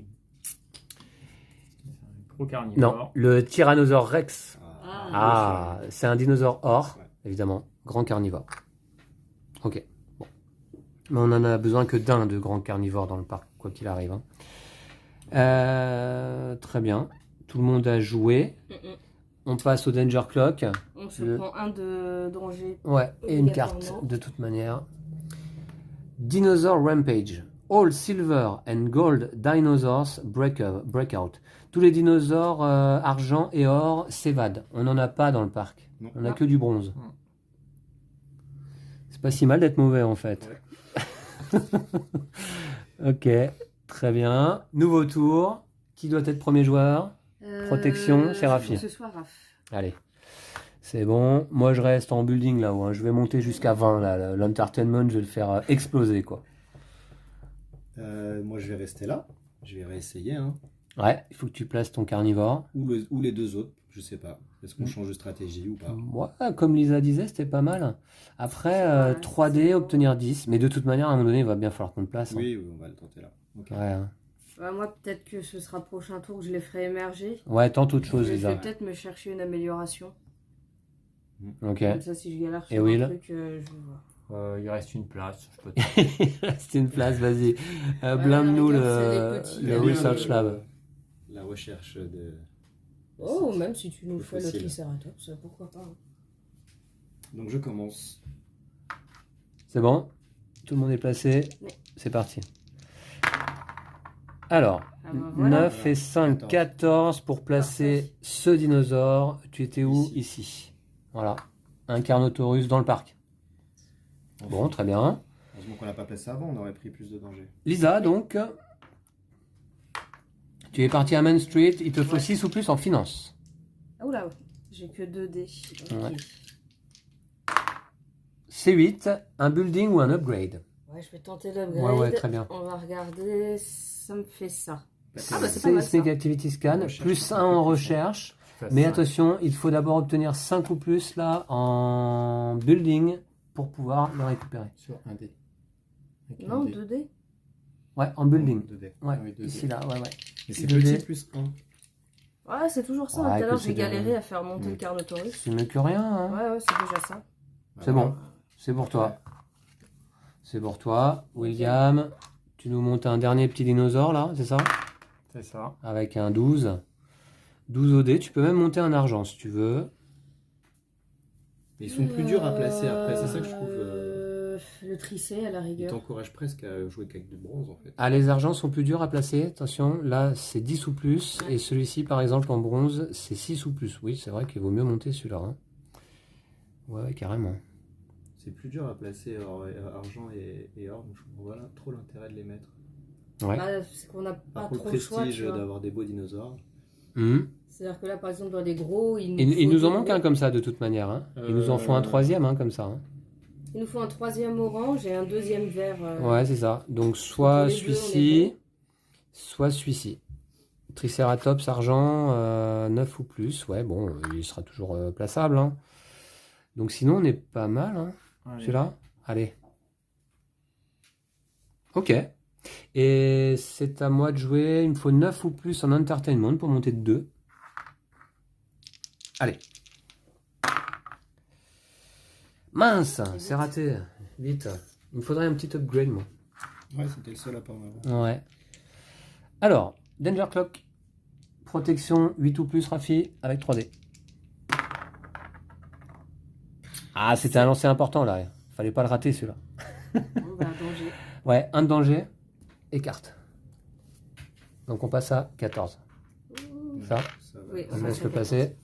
gros
Non,
carnivore.
le Tyrannosaure Rex.
Ah.
Ah, c'est un dinosaure or,
Ouais.
évidemment, grand carnivore. Ok, bon. Mais on en a besoin que d'un de grand carnivore dans le parc, quoi qu'il arrive. Hein. Très bien. Tout le monde a joué. On passe au Danger Clock.
On se
Le-
prend un de danger.
Ouais, et une carte,
Obligatoirement.
de toute manière. Dinosaur Rampage. All silver and gold dinosaurs break out. Tous les dinosaures argent et or s'évadent. On n'en a pas dans le parc.
Non.
On n'a
Non.
que du bronze.
Mm.
C'est pas si mal d'être mauvais en fait. Ok, très bien. Nouveau tour. Qui doit être premier joueur? Protection, c'est Rafi.
Ce soir, Raph.
Allez. C'est bon. Moi, je reste en building là-haut. Hein. Je vais monter jusqu'à 20 là. L'entertainment, je vais le faire exploser quoi.
Moi, je vais rester là. Je vais réessayer. Hein.
Ouais, il faut que tu places ton carnivore.
Ou les deux autres, je sais pas. Est-ce qu'on change de stratégie ou pas?
Ouais, comme Lisa disait, c'était pas mal. Après,
Ouais,
3D,
c'est bon.
obtenir 10. Mais de toute manière, à un moment donné, il va bien falloir qu'on le place. Hein.
Oui, oui, on va le tenter là. Ok.
Ouais, hein.
Bah, moi, peut-être que ce sera prochain tour que je les ferai émerger.
Ouais, tente autre chose,
Je
Lisa.
vais peut-être me chercher une amélioration.
Ok.
Comme ça, si je galère
Et
sur
Will
un truc, je vais voir.
Il reste une place. Je peux
C'est une place, vas-y.
Ouais,
Blinde-nous
la rigueur, c'est les petits.
le
Très bien,
Research Lab.
La recherche de.
Oh, même si tu nous
Le
fais le
fossile.
Triceratops, pourquoi pas. Hein.
Donc je commence.
C'est bon? Tout le monde est placé?
Oui.
C'est parti. Alors,
Ah bah voilà.
9 et 5, 14 pour placer ce dinosaure. Tu étais où? Ici. Voilà. Un Carnotaurus dans le parc. Bon, très bien.
Heureusement qu'on l'a pas placé avant, on aurait pris plus de danger.
Lisa, donc, tu es parti à Main Street. Il te faut
Ouais.
6 ou plus en finance.
Ah, oula, j'ai que 2 dés. Ok.
Ouais. C8, un building ou un upgrade?
Ouais, je vais tenter l'upgrade.
Ouais, très bien.
On va regarder. Ça me fait ça.
Bah,
Ah bah c'est pas mal ça.
Snake Activity Scan,
Recherche,
plus
c'est
1 en
plus
recherche.
Face
Mais
cinq.
attention, il faut d'abord obtenir 5 ou plus là en building pour pouvoir le récupérer.
Sur un dé. Avec un
Non,
dé.
2 dés.
Ouais, en building.
2D.
Ouais,
Ah oui, 2D.
ici là, ouais.
Mais c'est
2D.
petit plus 1.
Ouais, c'est toujours ça.
Ouais,
Tout à l'heure,
écoute,
j'ai
c'est
galéré
bien.
à faire monter le Carnotaurus.
C'est mieux que rien, hein.
Ouais, c'est déjà ça.
C'est bon, c'est pour toi. C'est pour toi. William, tu nous montes un dernier petit dinosaure là, c'est ça?
C'est ça.
Avec un 12. 12 OD, tu peux même monter un argent si tu veux.
Mais ils sont plus durs à placer après, c'est ça que je trouve.
Le tricé à la
Ils
rigueur.
t'encouragent presque à jouer qu'avec du bronze en fait.
Ah, les argents sont plus durs à placer, attention, là c'est 10 ou plus,
Ouais.
et celui-ci par exemple en bronze c'est 6 ou plus. Oui, c'est vrai qu'il vaut mieux monter celui-là. Hein. Ouais, carrément.
C'est plus dur à placer argent et or, donc je comprends voilà trop l'intérêt de les mettre.
Ouais.
Bah, c'est qu'on n'a pas
Par contre,
trop
le
le choix,
prestige
tu vois.
d'avoir des beaux dinosaures.
Mhm.
C'est-à-dire que là, par exemple, dans les gros,
Il nous en manque un comme ça de toute manière. Hein. Il nous en faut un troisième hein, comme ça. Hein.
Il nous faut un 3e orange et un 2e vert.
Ouais, c'est ça. Donc soit
Entre les deux, on est
celui-ci,
bon.
soit celui-ci. Triceratops argent, 9 ou plus. Ouais, bon, il sera toujours plaçable. Hein. Donc sinon, on est pas mal. Hein.
Allez.
Celui-là? Allez. Ok. Et c'est à moi de jouer. Il me faut 9 ou plus en entertainment pour monter de 2. Allez. Mince, c'est raté. Vite. Il me faudrait un petit upgrade, moi.
Ouais, c'était le seul à pas en avoir.
Ouais. Alors, Danger Clock. Protection 8 ou plus, Rafi, avec 3D. Ah, c'était un lancer important, là. Fallait pas le rater, celui-là.
Bon, bah, danger.
Ouais, un danger et carte. Donc on passe à 14. Ça,
Ça va.
Oui,
on
ça,
laisse
ça
le
fait
passer.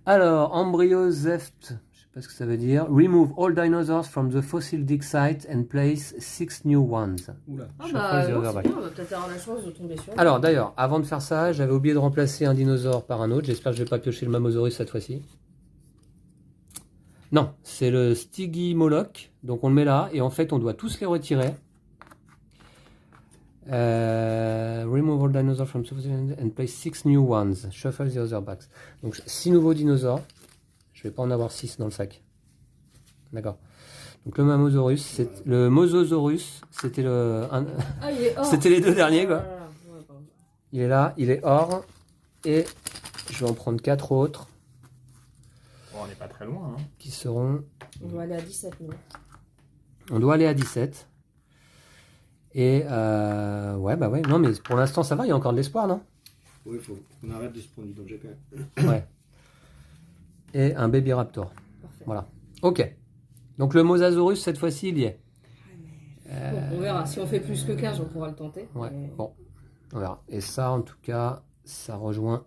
Alors, Embryo Zeft, je sais pas ce que ça veut dire. Remove all dinosaurs from the fossil dig site and place 6 new ones.
Oula.
Ah
Shuffle
bah,
the
non,
other
c'est
back.
bien, on va peut-être avoir la chance de tomber sur.
Alors d'ailleurs, avant de faire ça, j'avais oublié de remplacer un dinosaure par un autre. J'espère que je vais pas piocher le Mamosaurus cette fois-ci. Non, c'est le Stygimoloch. Donc on le met là et en fait on doit tous les retirer. Remove all dinosaurs from the and place 6 new ones. Shuffle the other backs. Donc 6 nouveaux dinosaures. Je vais pas en avoir 6 dans le sac. D'accord. Donc le Mamosaurus, le Mosasaurus, c'était le.
Ah, il est hors.
C'était les deux derniers, quoi.
Ah, là, là. Ouais, pardon.
Il est là, il est hors. Et je vais en prendre 4 autres
Bon, on n'est pas très loin. Hein.
qui seront.
On doit aller à 17 minutes.
On doit aller à 17. Et ouais, bah ouais. Non, mais pour l'instant, ça va, il y a encore de l'espoir, non?
Oui, faut qu'on arrête de se prendre du danger quand même.
Ouais. Et un Baby Raptor.
Parfait.
Voilà. Ok. Donc le Mosasaurus, cette fois-ci, il y est.
Bon, on verra. Si on fait plus que 15, on pourra le tenter.
Ouais,
Mais-
bon. On verra. Et ça, en tout cas, ça rejoint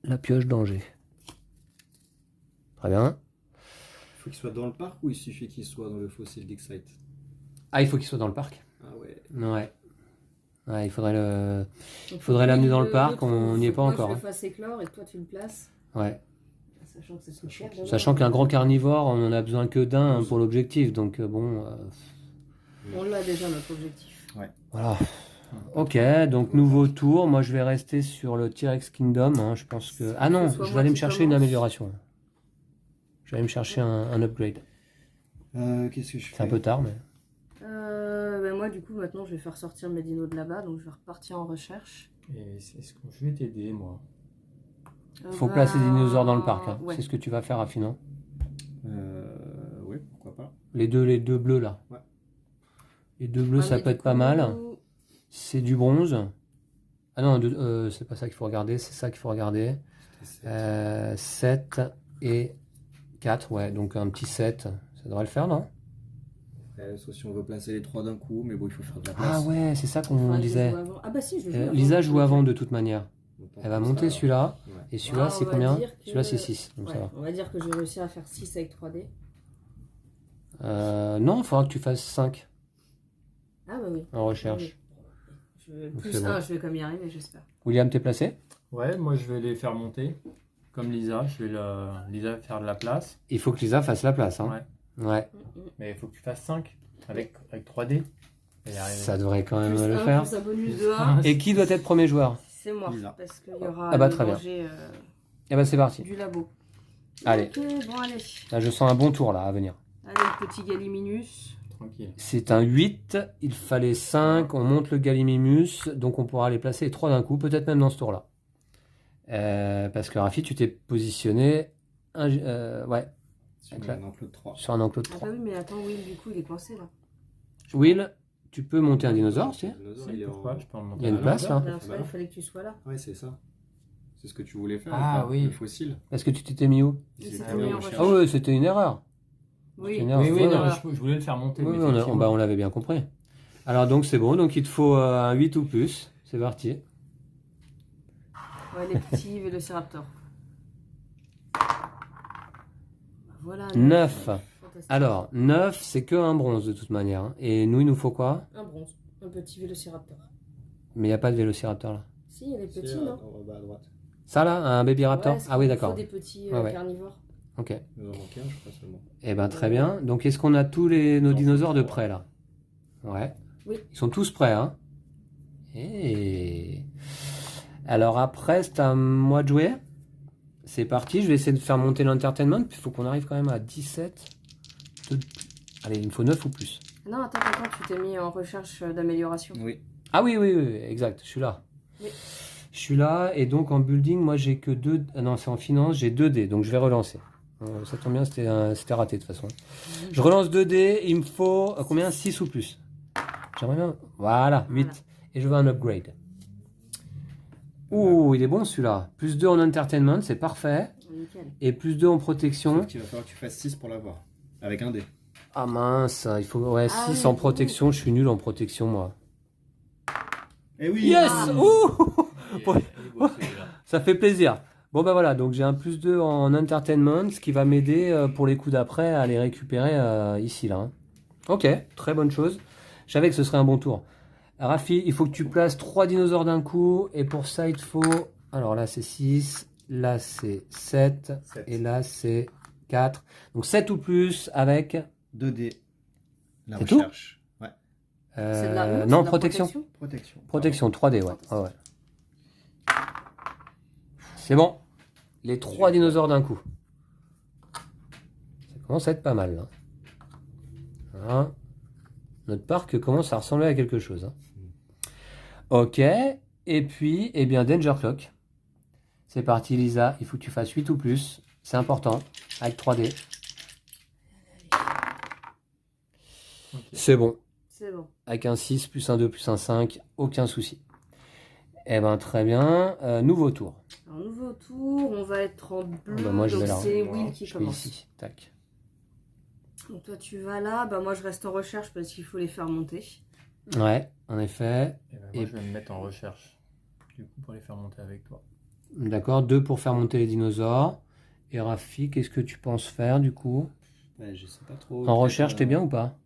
la pioche danger. Très bien.
Il faut qu'il soit dans le parc ou il suffit qu'il soit dans le Fossil Dig Site?
Ah, il faut qu'il soit dans le parc.
Ah ouais.
Ouais. Ouais, il faudrait le.
Donc,
Faudrait
faut
l'amener
que
dans le
le-
parc,
l'autre,
on n'y est pas
faut que
encore,
Moi,
hein.
je le fasse éclore et que toi, tu le places.
Ouais.
Sachant que c'est super.
Sachant qu'un grand carnivore, on en a besoin que d'un hein, pour l'objectif. Donc bon.
On l'a déjà, notre objectif.
Voilà. Ok, donc nouveau tour. Moi, je vais rester sur le T-Rex Kingdom. Hein. Je pense que. Ah non,
soit
je vais
moi
aller me
qui
chercher une
commence.
amélioration. Je vais aller me chercher un upgrade.
Qu'est-ce que je fais?
C'est un peu tard, mais.
Ben moi, du coup, maintenant, je vais faire sortir mes dinos de là-bas. Donc, je vais repartir en recherche.
Et est-ce que je vais t'aider, moi?
Faut placer des dinosaures dans le parc. Hein.
Ouais.
C'est ce que tu vas faire, Affi, non?
Oui, pourquoi pas.
Les deux bleus là.
Ouais.
Les deux bleus,
Ah,
ça
mais
peut
du
être pas
coup,
mal. C'est du bronze. Ah non, c'est pas ça qu'il faut regarder, c'est ça qu'il faut regarder.
C'était
7 et 4, ouais, donc un petit 7, ça devrait le faire, non?
Sauf si on veut placer les 3 d'un coup, mais bon, il faut faire de la place.
Ah ouais, c'est ça qu'on
Faudrait que je
disait.
joue avant. Ah bah si, je joue avant.
Lisa joue avant de toute manière.
Donc, on
Elle va
fait
monter
ça,
celui-là.
ouais.
Et celui-là,
Ah,
c'est
on va
combien?
dire que-
Celui-là, c'est 6. Donc
Ouais,
ça va.
on va dire que je vais réussir à faire 6 avec 3D.
Non, il faudra que tu fasses 5
Ah bah oui.
en recherche.
Plus
C'est bon.
1, je vais comme y arriver, j'espère.
William, t'es placé?
Ouais, moi je vais les faire monter. Comme Lisa, je vais Lisa faire de la place.
Il faut que Lisa fasse la place. Hein.
Ouais.
Ouais.
Mais il faut que tu fasses 5 avec 3D. Et arriver.
Ça devrait quand même
Plus
le
1,
faire.
plus un bonus de 1.
Et qui doit être premier joueur?
C'est moi,
Lisa.
parce qu'il y aura
Ah bah,
le
très bien.
danger
Eh ben c'est parti.
du labo.
Allez.
Ok, bon allez.
Là, je sens un bon tour là à venir.
Allez, le petit Gallimimus.
Tranquille.
C'est un 8. Il fallait 5. On monte le Gallimimus. Donc on pourra les placer les 3 d'un coup. Peut-être même dans ce tour-là. Parce que Rafi, tu t'es positionné ouais,
Sur
Avec la-
un enclos de 3.
sur un enclos de
Ah
3.
bah oui, mais attends, Will, du coup, il est coincé là.
Will, tu peux monter un dinosaure, tu sais?
Si, pourquoi je peux en monter
Il y a une
un.
place, là.
La dernière fois, il fallait que tu sois là.
Ouais, c'est ça. C'est ce que tu voulais faire.
Ah,
ou pas
oui.
Le fossile.
Est-ce que tu t'étais mis où?
Il
Ils
s'était
étaient
mis
mis
en
en
recherche.
Ah oui, c'était une erreur.
Oui,
Non,
Oui, oui,
ouais,
non,
ouais.
je voulais le faire monter.
Oui,
mais
oui,
effectivement.
on l'avait bien compris. Alors donc c'est bon, donc il te faut un 8 ou plus. C'est parti.
Ouais, les petits vélociraptors. Voilà.
9.
Fantastique.
Alors, 9, c'est que un bronze de toute manière. Hein. Et nous, il nous faut quoi?
Un bronze. Un petit vélociraptor.
Mais il n'y a pas de vélociraptor là.
Si, il est
C'est,
petit, non
en bas à droite.
Ça là, un baby raptor?
Ouais,
Ah oui,
il
d'accord.
faut des petits
Ouais, ouais.
carnivores.
Ok.
Il nous en manque un, je crois seulement.
Eh ben très bien. Donc est-ce qu'on a tous nos dinosaures de près là? Ouais.
Oui.
Ils sont tous prêts, hein? Et alors après, c'est à moi de jouer. C'est parti, je vais essayer de faire monter l'entertainment. Puis il faut qu'on arrive quand même à 17. Allez, il me faut 9 ou plus.
Non, attends, tu t'es mis en recherche d'amélioration.
Oui.
Ah oui, oui, oui, exact, je suis là.
Oui.
Je suis là, et donc en building, moi j'ai que 2... Ah non, c'est en finance, j'ai 2D, donc je vais relancer. Ça tombe bien, c'était raté de toute façon. Je relance 2D, il me faut combien? 6 ou plus. J'aimerais bien... Voilà, 8.
Voilà.
Et je veux un upgrade. Ouh, il est bon celui-là. Plus 2 en entertainment, c'est parfait.
Nickel.
Et plus 2 en protection.
Sauf qu'il va falloir que tu fasses 6 pour l'avoir. Avec un dé.
Ah mince, il faut... Ouais,
Ah
6
oui,
en protection, je suis nul en protection moi.
Eh oui
Yes.
Ah.
Ouh.
Il est beau, celui-là.
Ça fait plaisir. Bon ben voilà, donc j'ai un plus 2 en entertainment, ce qui va m'aider pour les coups d'après à les récupérer ici là. Hein. Ok, très bonne chose. Je savais que ce serait un bon tour. Rafi, il faut que tu places 3 dinosaures d'un coup, et pour ça il te faut... Alors là c'est 6, là c'est 7,
7.
et là c'est 4. Donc 7 ou plus avec...
2 dés. La
C'est tout
recherche. Ouais.
C'est de la... c'est
non,
de la
protection.
Protection.
Protection 3D, ouais. Ouais, ouais. C'est bon. Les 3 dinosaures d'un coup. Ça commence à être pas mal. Là. Voilà. Notre parc commence à ressembler à quelque chose. Hein. Ok. Et puis, eh bien, Danger Clock. C'est parti, Lisa. Il faut que tu fasses 8 ou plus. C'est important. Avec 3D.
Ok.
C'est bon.
C'est bon.
Avec un 6, plus un 2, plus un 5. Aucun souci. Eh ben, très bien. Nouveau tour.
Alors, nouveau tour, on va être en bleu.
Bah, moi, je
donc
vais là.
c'est
Moi,
Will qui
Je vais
commence.
ici. Tac.
Donc toi, tu vas là. Bah, moi, je reste en recherche parce qu'il faut les faire monter.
Ouais, en effet.
Et ben,
Et
moi, je vais me mettre en recherche. Du coup, pour les faire monter avec toi.
D'accord, 2 pour faire monter les dinosaures. Et Rafi, qu'est-ce que tu penses faire du coup?
Ouais, je sais pas trop.
En recherche, t'es bien ou pas?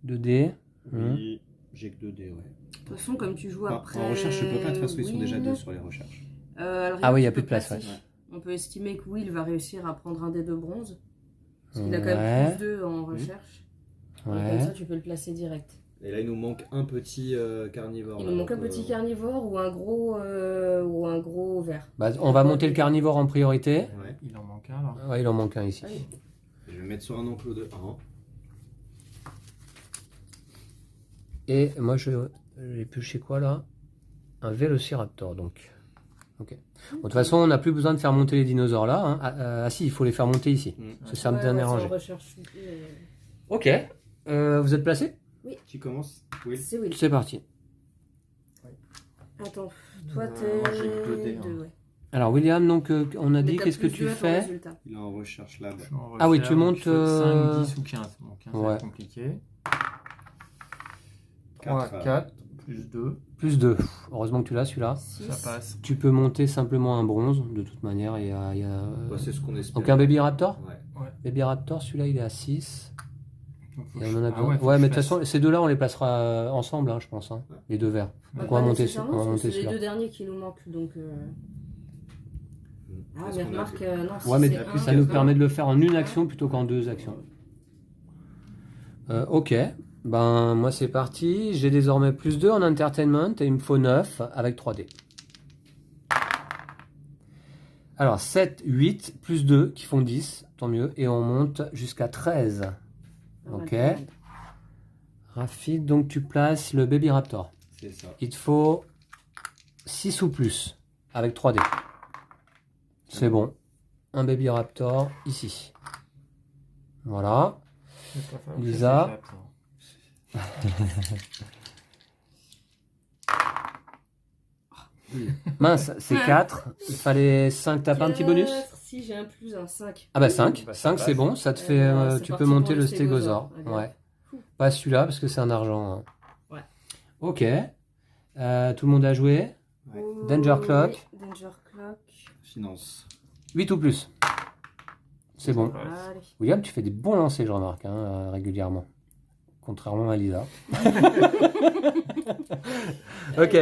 2D.
Oui, j'ai que 2 dés, ouais.
De toute façon, comme tu joues
Non,
après.
en recherche, je peux pas, de toute façon, ils sont déjà
Will,
2 sur les recherches.
à la
oui, il y a
rigueur, tu
plus de
peux
place,
placer.
ouais.
On peut estimer que Will va réussir à prendre un dé de bronze. Parce qu'il a quand
Ouais.
même plus 2 en recherche. Et comme
Ouais.
ça, tu peux le placer direct.
Et là, il nous manque un petit carnivore.
Il
là,
nous manque un
donc,
petit carnivore ou un gros vert.
Bah, on va monter le carnivore en priorité.
Ouais.
Il en manque un là.
Ouais, il en manque un ici.
Ah oui.
Je vais mettre sur un enclos de 1.
Et moi, j'ai pioché quoi là? Un vélociraptor donc. Ok. Bon, de toute façon, on n'a plus besoin de faire monter les dinosaures là. Hein. Ah si, il faut les faire monter ici. Ça sert
Ouais,
bien
ouais,
arrangé.
c'est en recherche.
Ok. Vous êtes placés?
Qui commence? Oui.
C'est Will.
C'est parti.
Attends, toi
Moi,
t'es.
j'ai que 2 dés, hein.
ouais.
Alors William, donc on a
Mais
dit
t'as
qu'est-ce que
plus
tu
deux à ton
fais?
résultat.
Il est en recherche là.
Je suis en
Ah oui,
recherche,
tu montes,
je fais 5, 10 ou 15. Bon, 15, ça va
ouais.
être compliqué. 3,
4.
4, plus 2,
Plus 2. Heureusement que tu l'as celui-là.
6.
ça passe.
Tu peux monter simplement un bronze, de toute manière. Il y a,
Bah, c'est ce qu'on espère.
Donc un Baby Raptor.
Ouais.
Baby Raptor, celui-là, il est à 6.
Donc, faut
Et
que
on
je-
en a
ah
besoin.
ouais, faut
Ouais,
que
mais
je
de toute
fasse-
façon, ces deux-là, on les placera ensemble, hein, je pense. Hein,
Ouais.
les deux verts.
Bah,
Donc on va
pas
monter
nécessairement,
on va
parce que
monter
c'est les
celui-là.
deux derniers qui nous manquent. Donc, Ah,
Est-ce
mais
qu'on a
remarque,
fait-
non, si
Ouais, mais
c'est un,
ça nous
un,
permet de le faire en une action plutôt qu'en deux actions. Ok, ben moi c'est parti. J'ai désormais plus 2 en entertainment et il me faut 9 avec 3D. Alors 7, 8, plus 2 qui font 10, tant mieux. Et on monte jusqu'à 13. Ok. Rafid, donc tu places le Baby Raptor.
C'est ça.
Il te faut 6 ou plus avec 3D. C'est bon. Un Baby Raptor ici. Voilà.
Il va falloir que
Lisa.
ça s'échappe, hein.
Mince, c'est 4. Il fallait 5. T'as pas un petit bonus?
Si, j'ai un plus, un 5.
Ah bah 5.
Bah, ça
5 c'est
passe.
bon. Ça te fait.
C'est
tu
parti
peux monter
pour
le
le
stégosaure.
stégosaure. Allez.
Ouais. Pas celui-là parce que c'est un argent. Hein.
Ouais.
Ok. Tout le monde a joué.
Ouais.
Danger Clock.
Oui, Danger Clock.
Finance.
8 ou plus. C'est bon.
Ouais.
Allez.
William, tu fais des bons lancers, je remarque, hein, régulièrement. Contrairement à Lisa. Ok.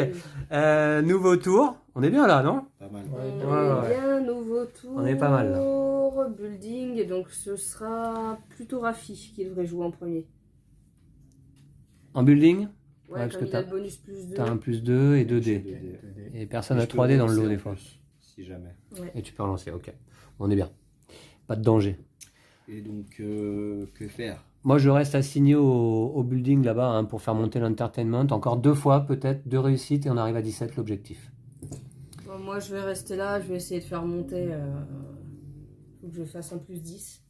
Allez.
Nouveau tour. On est bien là, non?
Pas mal.
Ouais,
On
ouais.
est bien, nouveau tour.
On est pas mal, là.
Building, donc ce sera plutôt Rafi qui devrait jouer en premier.
En building,
Ouais,
parce
comme
que
il a le bonus plus 2.
t'as un plus 2 et 2D.
2D.
Et personne n'a
Je peux
3D dans le
relancer
lot
en
des fois.
plus, Si jamais.
Et tu peux relancer, ok. On est bien. Pas de danger.
Et donc, que faire?
Moi, je reste assigné au building là-bas hein, pour faire monter l'entertainment. Encore 2 fois, peut-être, 2 réussites et on arrive à 17, l'objectif.
Bon, moi je vais rester là, je vais essayer de faire monter. Faut que je fasse un plus 10.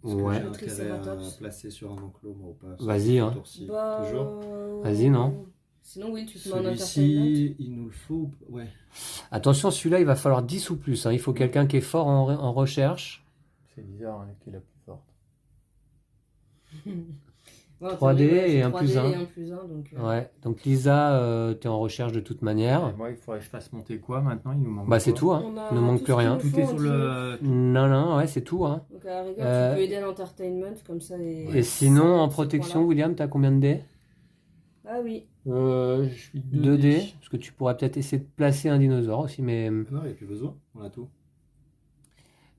Est-ce que
Ouais.
j'ai intérêt
Triceratops.
à placer sur un enclos, moi, ou pas?
Vas-y, hein.
Tour-ci,
Bah,
Toujours.
Vas-y, non?
Sinon, oui, tu te mets en entertainment.
Celui-ci, il nous le faut. Ouais.
Attention, celui-là, il va falloir 10 ou plus. Hein. Il faut quelqu'un qui est fort en recherche.
C'est bizarre, hein, qui est la plus forte.
Ouais, en
3D
théorie, ouais,
et
j'ai
un
3D
plus un.
et un plus 1, donc,
Ouais. Donc Lisa, t'es en recherche de toute manière.
Et moi, il faudrait que je fasse monter quoi maintenant? Il nous manque
Bah c'est
quoi
tout, hein.
On a
Il ne manque
tout
plus
ce
rien.
qu'il nous
Tout est
faut,
sur
on
le.
Non, non, ouais, c'est tout, hein.
Donc à la rigueur,
Euh,
tu peux aider à l'entertainment, comme ça.
Et sinon, en protection, William, t'as combien de dés?
Ah oui.
Je suis
2D. Parce que tu pourrais peut-être essayer de placer un dinosaure aussi, mais...
Ah non, il n'y a plus besoin. On a tout.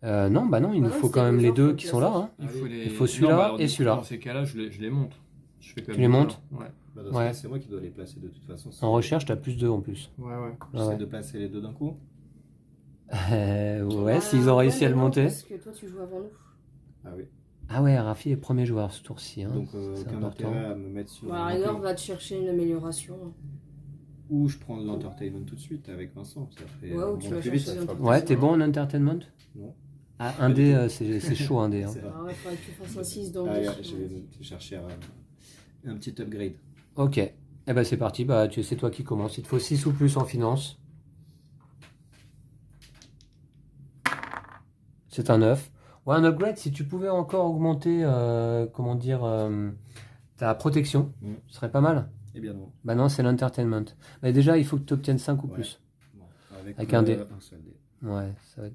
non, bah non, il
Bah
nous
non,
faut
c'est
quand même
les
les
autres,
deux
faut
qui sont là,
placer.
hein.
Il faut,
Il faut celui-là
alors,
et celui-là.
Dans ces cas-là, je les monte. Je fais comme
Tu les
ça.
montes?
Ouais.
Bah, dans ce
Ouais.
cas, c'est moi qui dois les placer de toute façon.
En recherche, t'as plus 2 en plus.
Ouais, ouais.
J'essaie
Ouais.
de placer les deux d'un coup.
Ouais,
Bah,
s'ils ont réussi à le
non,
monter.
Parce que toi, tu joues avant nous.
Ah oui.
Ah ouais, Rafi est premier joueur ce tour-ci. Hein.
Donc,
C'est
aucun
important.
intérêt à me mettre sur.
Bah, à la
un
rigueur,
enclos.
va te chercher une amélioration.
Ou je prends de l'entertainment tout de suite avec Vincent. Ça fait
Ouais, ou tu
monte
vas
plus vite.
chercher
Ça fera
l'entertainment.
Ouais, t'es bon en entertainment?
Non.
Ah,
Pas
un
du
dé,
tout.
c'est chaud un dé. Hein.
C'est vrai.
Alors, il faudrait que tu fasses un 6 dans
Ah,
le
je vais chercher un petit upgrade.
Ok. Eh ben c'est parti, bah, c'est toi qui commence. Il te faut 6 ou plus en finance. C'est un 9. Ouais, un upgrade, si tu pouvais encore augmenter, comment dire, ta protection, ce serait pas mal.
Eh bien non.
Bah non, c'est l'entertainment. Mais déjà, il faut que tu obtiennes 5 ou
Ouais.
plus.
Bon, avec
Avec un dé.
Un seul dé.
Ouais, ça va être...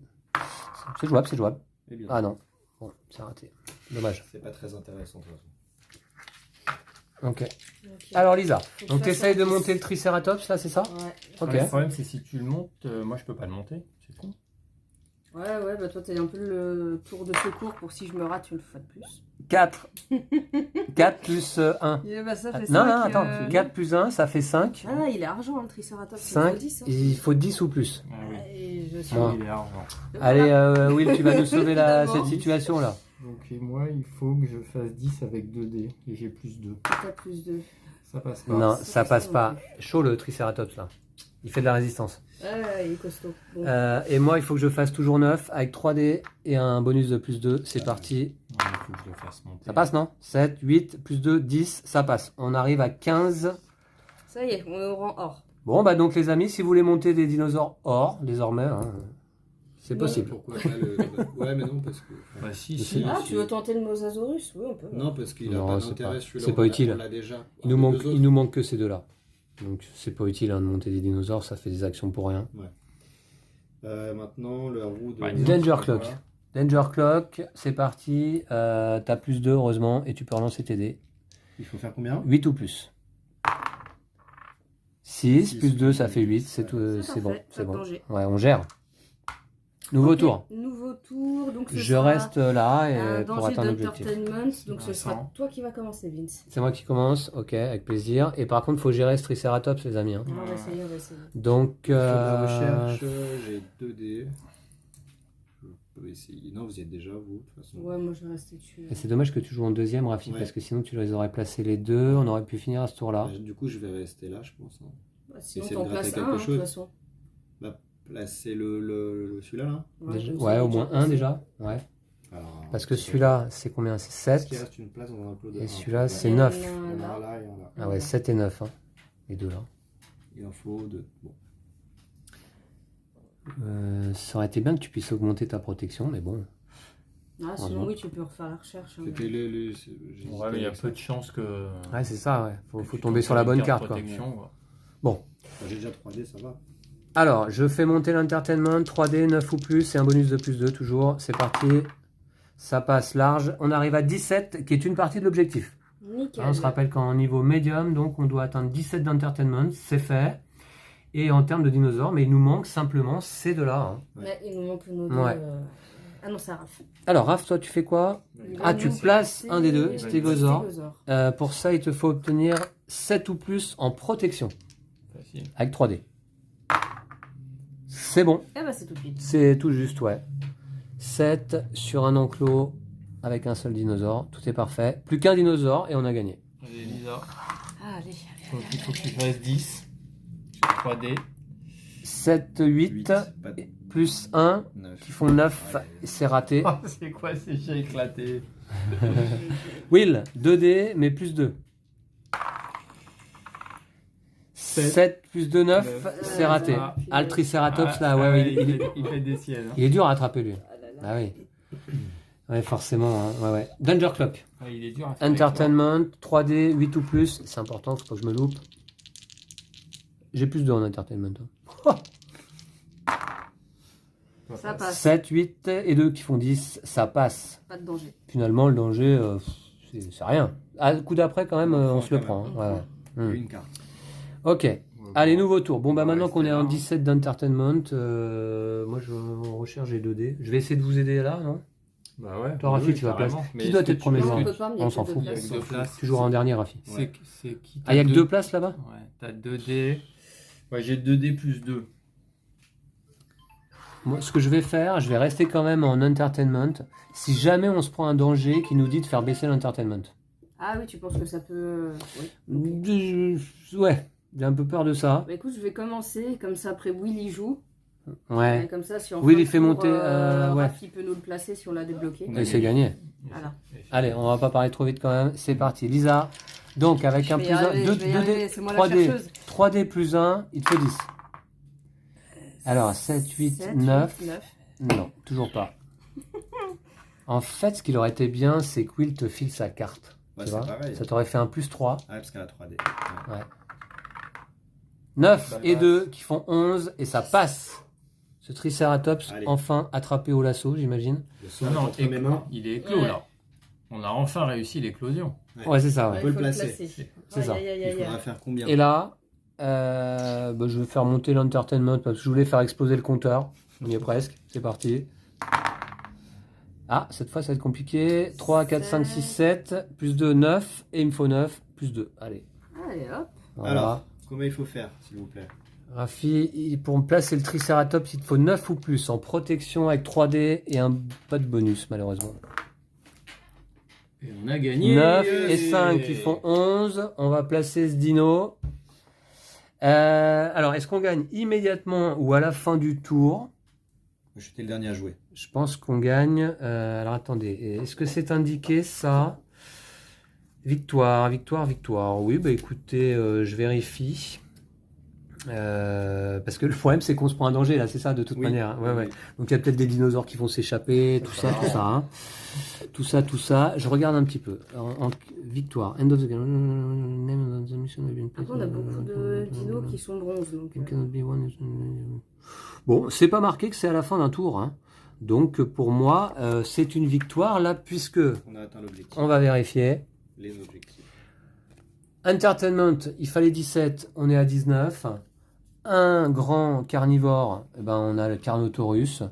C'est jouable, c'est jouable.
Eh bien.
Ah non. Bon, c'est raté. Dommage.
C'est pas très intéressant de toute façon.
Ok.
Ok.
Alors Lisa,
Faut que
donc
je
tu
fasse
essayes de
un 10.
monter le Triceratops, là, c'est ça?
Ouais.
Ok.
Le problème, c'est si tu le montes, moi, je peux pas le monter. C'est con.
Ouais, bah toi, t'as un peu le tour de secours pour si je me rate une fois de plus.
4. 4 plus 1.
Et bah, ça fait
Non,
5,
non, attends. 4 plus 1, ça fait 5.
Ah, il est argent, hein, le Triceratops.
5.
10, hein.
Il faut 10 ou plus.
Ah oui.
Et je suis...
Bon.
Il est argent.
Allez, Will, tu vas nous sauver
Évidemment.
cette situation-là.
Donc, et moi, il faut que je fasse 10 avec 2D. Et j'ai plus 2.
T'as plus 2.
Ça passe pas.
Non,
ça
ça
passe
passe
pas
pas. Chaud le Triceratops, là. Il fait de la résistance.
Ah, il est costaud. Bon.
Et moi, il faut que je fasse toujours 9 avec 3D et un bonus de plus 2. C'est parti.
Ouais, il faut que je le fasse monter.
Ça passe, non? 7, 8, plus 2, 10, ça passe. On arrive à 15.
Ça y est, on est au rang or.
Bon, bah donc les amis, si vous voulez monter des dinosaures or, désormais, hein, C'est
Non.
possible.
Pourquoi pas le. Ouais, mais non, parce que.
Bah si,
Mais
si.
Ah, tu veux tenter le Mosasaurus? Oui, on peut.
Non, parce qu'il a
Non,
pas
c'est
d'intérêt
pas-
celui-là.
c'est pas utile.
On l'a déjà.
Il nous manque que ces deux-là. Donc c'est pas utile hein, de monter des dinosaures, ça fait des actions pour rien.
Maintenant, le roue de.
Bah,
Danger
voilà.
Clock. Danger Clock, c'est parti. T'as plus 2 heureusement et tu peux relancer tes dés.
Il faut faire combien?
8 ou plus. 6
Six,
plus 2 ça
oui,
fait 8,
c'est
c'est bon,
parfait, pas
c'est
de
bon.
danger.
Ouais, on gère. Nouveau
Ok,
tour.
Nouveau tour. Donc ce
Je
sera
reste là
un
pour
danger
atteindre l'objectif.
d'entertainment. Donc ce sera
Vincent.
toi qui vas commencer, Vince.
C'est moi qui commence, ok, avec plaisir. Et par contre, faut gérer ce Triceratops, les amis. hein.
On va essayer, on va essayer.
Donc,
Je fais de la recherche, j'ai 2 dés. Je peux essayer. Non, vous y êtes déjà, vous, de toute façon.
Ouais, moi je vais rester dessus.
et c'est dommage que tu joues en deuxième, Rafi,
Ouais.
parce que sinon tu les aurais placés les deux. On aurait pu finir à ce tour-là.
Du coup, je vais rester là, je pense. hein.
Bah, sinon,
Essayer de
t'en
gratter
places
quelque
un, hein, de
chose.
toute façon.
Placer celui-là, là.
Déjà-
comme
ouais,
ça,
au
il est
moins
déjà
un
placé.
déjà. Ouais.
Alors,
Parce que celui-là, c'est combien? C'est
Est-ce qu'il
7.
reste une place dans un plot de
Et
un
celui-là,
plot de
c'est
Il y en a
9.
un
Il y en a
là.
un là, il y en a là.
Ah ouais, 7 et 9. Hein. Les deux là.
Il en faut 2. Bon.
Ça aurait été bien que tu puisses augmenter ta protection, mais bon.
Ah, sinon,
Heureusement.
oui, tu peux refaire la recherche. hein.
C'était les.
Ouais, mais il y a peu de chances que.
Ouais, c'est ça, ouais. Faut
que tu
tomber
tombes
sur la bonne
une
carte, quoi.
protection, quoi.
Bon.
J'ai déjà 3D, ça va.
Alors, je fais monter l'entertainment, 3D, 9 ou plus, et un bonus de plus 2 toujours. C'est parti. Ça passe large. On arrive à 17, qui est une partie de l'objectif.
Nickel.
On se rappelle qu'en niveau médium, donc on doit atteindre 17 d'entertainment, c'est fait. Et en termes de dinosaures, mais il nous manque simplement ces deux-là. hein.
Ouais, il nous manque nos deux.
Ouais.
Ah non, c'est Raph.
Alors, Raph, toi, tu fais quoi? Ah, tu places un des deux, stégosaure. Pour ça, il te faut obtenir 7 ou plus en protection,
Facile.
avec 3D. C'est bon,
Eh bah, c'est tout de suite.
c'est tout juste, ouais. 7 sur un enclos avec un seul dinosaure, tout est parfait. Plus qu'un dinosaure et on a gagné.
Allez, Lisa.
Ah, allez,
Il faut que tu fasses 10 sur 3D.
7, 8,
Pas de
plus 1,
9.
qui font 9, c'est raté.
Oh, c'est quoi ces jets éclatés?
Will, 2D, mais plus 2. 7 plus 2, 9, c'est raté.
Ah.
Ah, le Triceratops, là,
Ah,
ouais,
ouais,
il
il fait des siennes. hein.
il est dur à attraper, lui.
Ah là là.
Ah oui. Ouais, forcément. hein. Ouais, ouais. Danger Clock.
Ah, il est dur à faire.
Entertainment, 3D, 8 ou plus. C'est important, faut pas que je me loupe. J'ai plus 2 en entertainment. hein.
Ça passe.
7, 8 et 2 qui font 10, ça passe.
Pas de danger.
Finalement, le danger, c'est rien. À le coup d'après, quand même, on se le prend. hein. Ouais, ouais. Hmm.
Une carte.
Ok. Allez, nouveau tour. Bon, bah
On va
maintenant qu'on est
rester
en
là.
17 d'entertainment, moi je recherche les 2D. Je vais essayer de vous aider là, non?
Bah ouais.
Toi, Rafi, tu vas
carrément.
placer.
Mais
Qui doit
est-ce
être
que
premier
tu-
joueur?
on
est-ce
peut pas, mais il y
On
a
s'en
que deux
fout.
Il y a
places.
que deux places.
Tu joueras en dernier, Rafi.
C'est qui
Ah, il y a que 2 places là-bas?
Ouais, t'as 2D. Ouais, j'ai 2D plus 2.
Moi, ce que je vais faire, je vais rester quand même en entertainment. Si jamais on se prend un danger qui nous dit de faire baisser l'entertainment.
Ah oui, tu penses que ça peut. Oui.
Ouais, j'ai un peu peur de ça.
Bah écoute, je vais commencer, comme ça après Will y joue.
Ouais.
Et comme ça, si on
Will, il fait monter, ouais.
Rafi peut nous le placer si on l'a débloqué.
Et c'est gagné.
Voilà.
Allez, on va pas parler trop vite quand même. C'est parti. Lisa. Donc, avec un
Je vais
plus
y
1,
arriver,
2,
je vais y arriver, c'est moi la
3D.
chercheuse.
3D plus 1, il te faut 10. Alors, 7, 8,
7,
9.
9.
Non, toujours pas. En fait, ce qui aurait été bien, c'est que Will te file sa carte.
Ouais,
Tu
c'est
vois,
pareil.
ça t'aurait fait un plus 3.
Ah, parce qu'elle a 3D.
9
Bah,
et
bah,
2 qui font 11 et ça passe. Ce Triceratops,
Allez.
enfin attrapé au lasso, j'imagine.
Le sort
Non,
entre mes mains.
il est éclos
Ouais.
là. On a enfin réussi l'éclosion.
Ouais, c'est ça.
Ouais,
Ouais.
peut
il
le
faut
placer.
C'est ça.
Aïe, aïe,
Il
aïe, aïe.
faudra faire combien?
Et là, bah, je vais faire monter l'entertainment parce que je voulais faire exploser le compteur. On y est presque. C'est parti. Ah, cette fois ça va être compliqué. 3, 4, 5, 6, 7. Plus 2, 9. Et il me faut 9. Plus 2. Allez.
Allez, hop.
Voilà.
Alors, combien il faut faire, s'il vous plaît?
Rafi, pour me placer le Triceratops, il te faut 9 ou plus en protection avec 3D et pas de bonus malheureusement.
Et on a gagné.
9 et 5 qui font 11. On va placer ce dino. Alors, est-ce qu'on gagne immédiatement ou à la fin du tour?
J'étais le dernier à jouer.
Je pense qu'on gagne. Alors, attendez. Est-ce que c'est indiqué ça? Victoire, victoire, victoire. Oui, bah écoutez, je vérifie. Parce que le problème, c'est qu'on se prend un danger, là, c'est ça, de toute
Oui.
manière. Ouais,
Oui.
ouais. Donc, il y a peut-être des dinosaures qui vont s'échapper, tout ça, tout ça. Hein. Tout ça. Je regarde un petit peu. Victoire. End of the game. Name of the mission has been
Après, on a beaucoup de dinos qui sont bronze. Donc,
Bon, c'est pas marqué que c'est à la fin d'un tour. Hein. Donc, pour moi, c'est une victoire, là, puisque
On a atteint l'objectif.
on va vérifier.
Les objectifs.
Entertainment, il fallait 17, on est à 19. Un grand carnivore, eh ben, on a le Carnotaurus.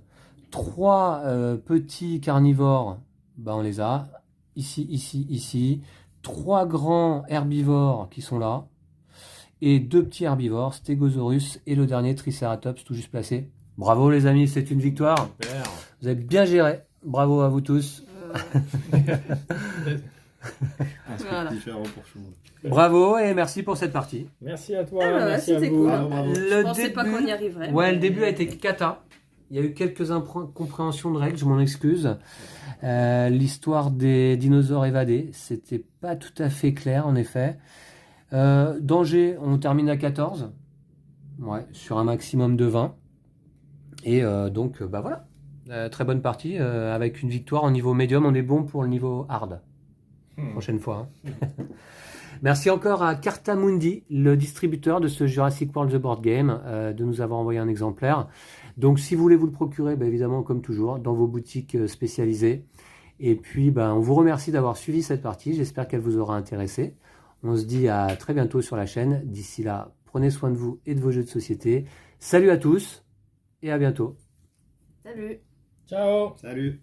3 petits carnivores, ben, on les a. Ici. 3 grands herbivores qui sont là. Et 2 petits herbivores, Stegosaurus et le dernier Triceratops, tout juste placé. Bravo les amis, c'est une victoire.
Super.
Vous avez bien géré. Bravo à vous tous.
Un truc
Voilà.
différent pour tout le monde.
Bravo et merci pour cette partie.
Merci à toi.
Ah bah,
merci à
c'était
vous.
cool.
Bravo, bravo.
Je pensais pas qu'on y arriverait.
Ouais,
mais-
le début a été cata. Il y a eu quelques incompréhensions de règles, je m'en excuse. L'histoire des dinosaures évadés, c'était pas tout à fait clair en effet. Danger, on termine à 14. Ouais, sur un maximum de 20. Et donc, bah voilà. Très bonne partie, avec une victoire au niveau médium. On est bon pour le niveau hard. Prochaine fois. Hein. Merci encore à Cartamundi, le distributeur de ce Jurassic World The Board Game, de nous avoir envoyé un exemplaire. Donc si vous voulez vous le procurer, bah, évidemment comme toujours, dans vos boutiques spécialisées. Et puis bah, on vous remercie d'avoir suivi cette partie, j'espère qu'elle vous aura intéressé. On se dit à très bientôt sur la chaîne. D'ici là, prenez soin de vous et de vos jeux de société. Salut à tous et à bientôt.
Salut.
Ciao.
Salut.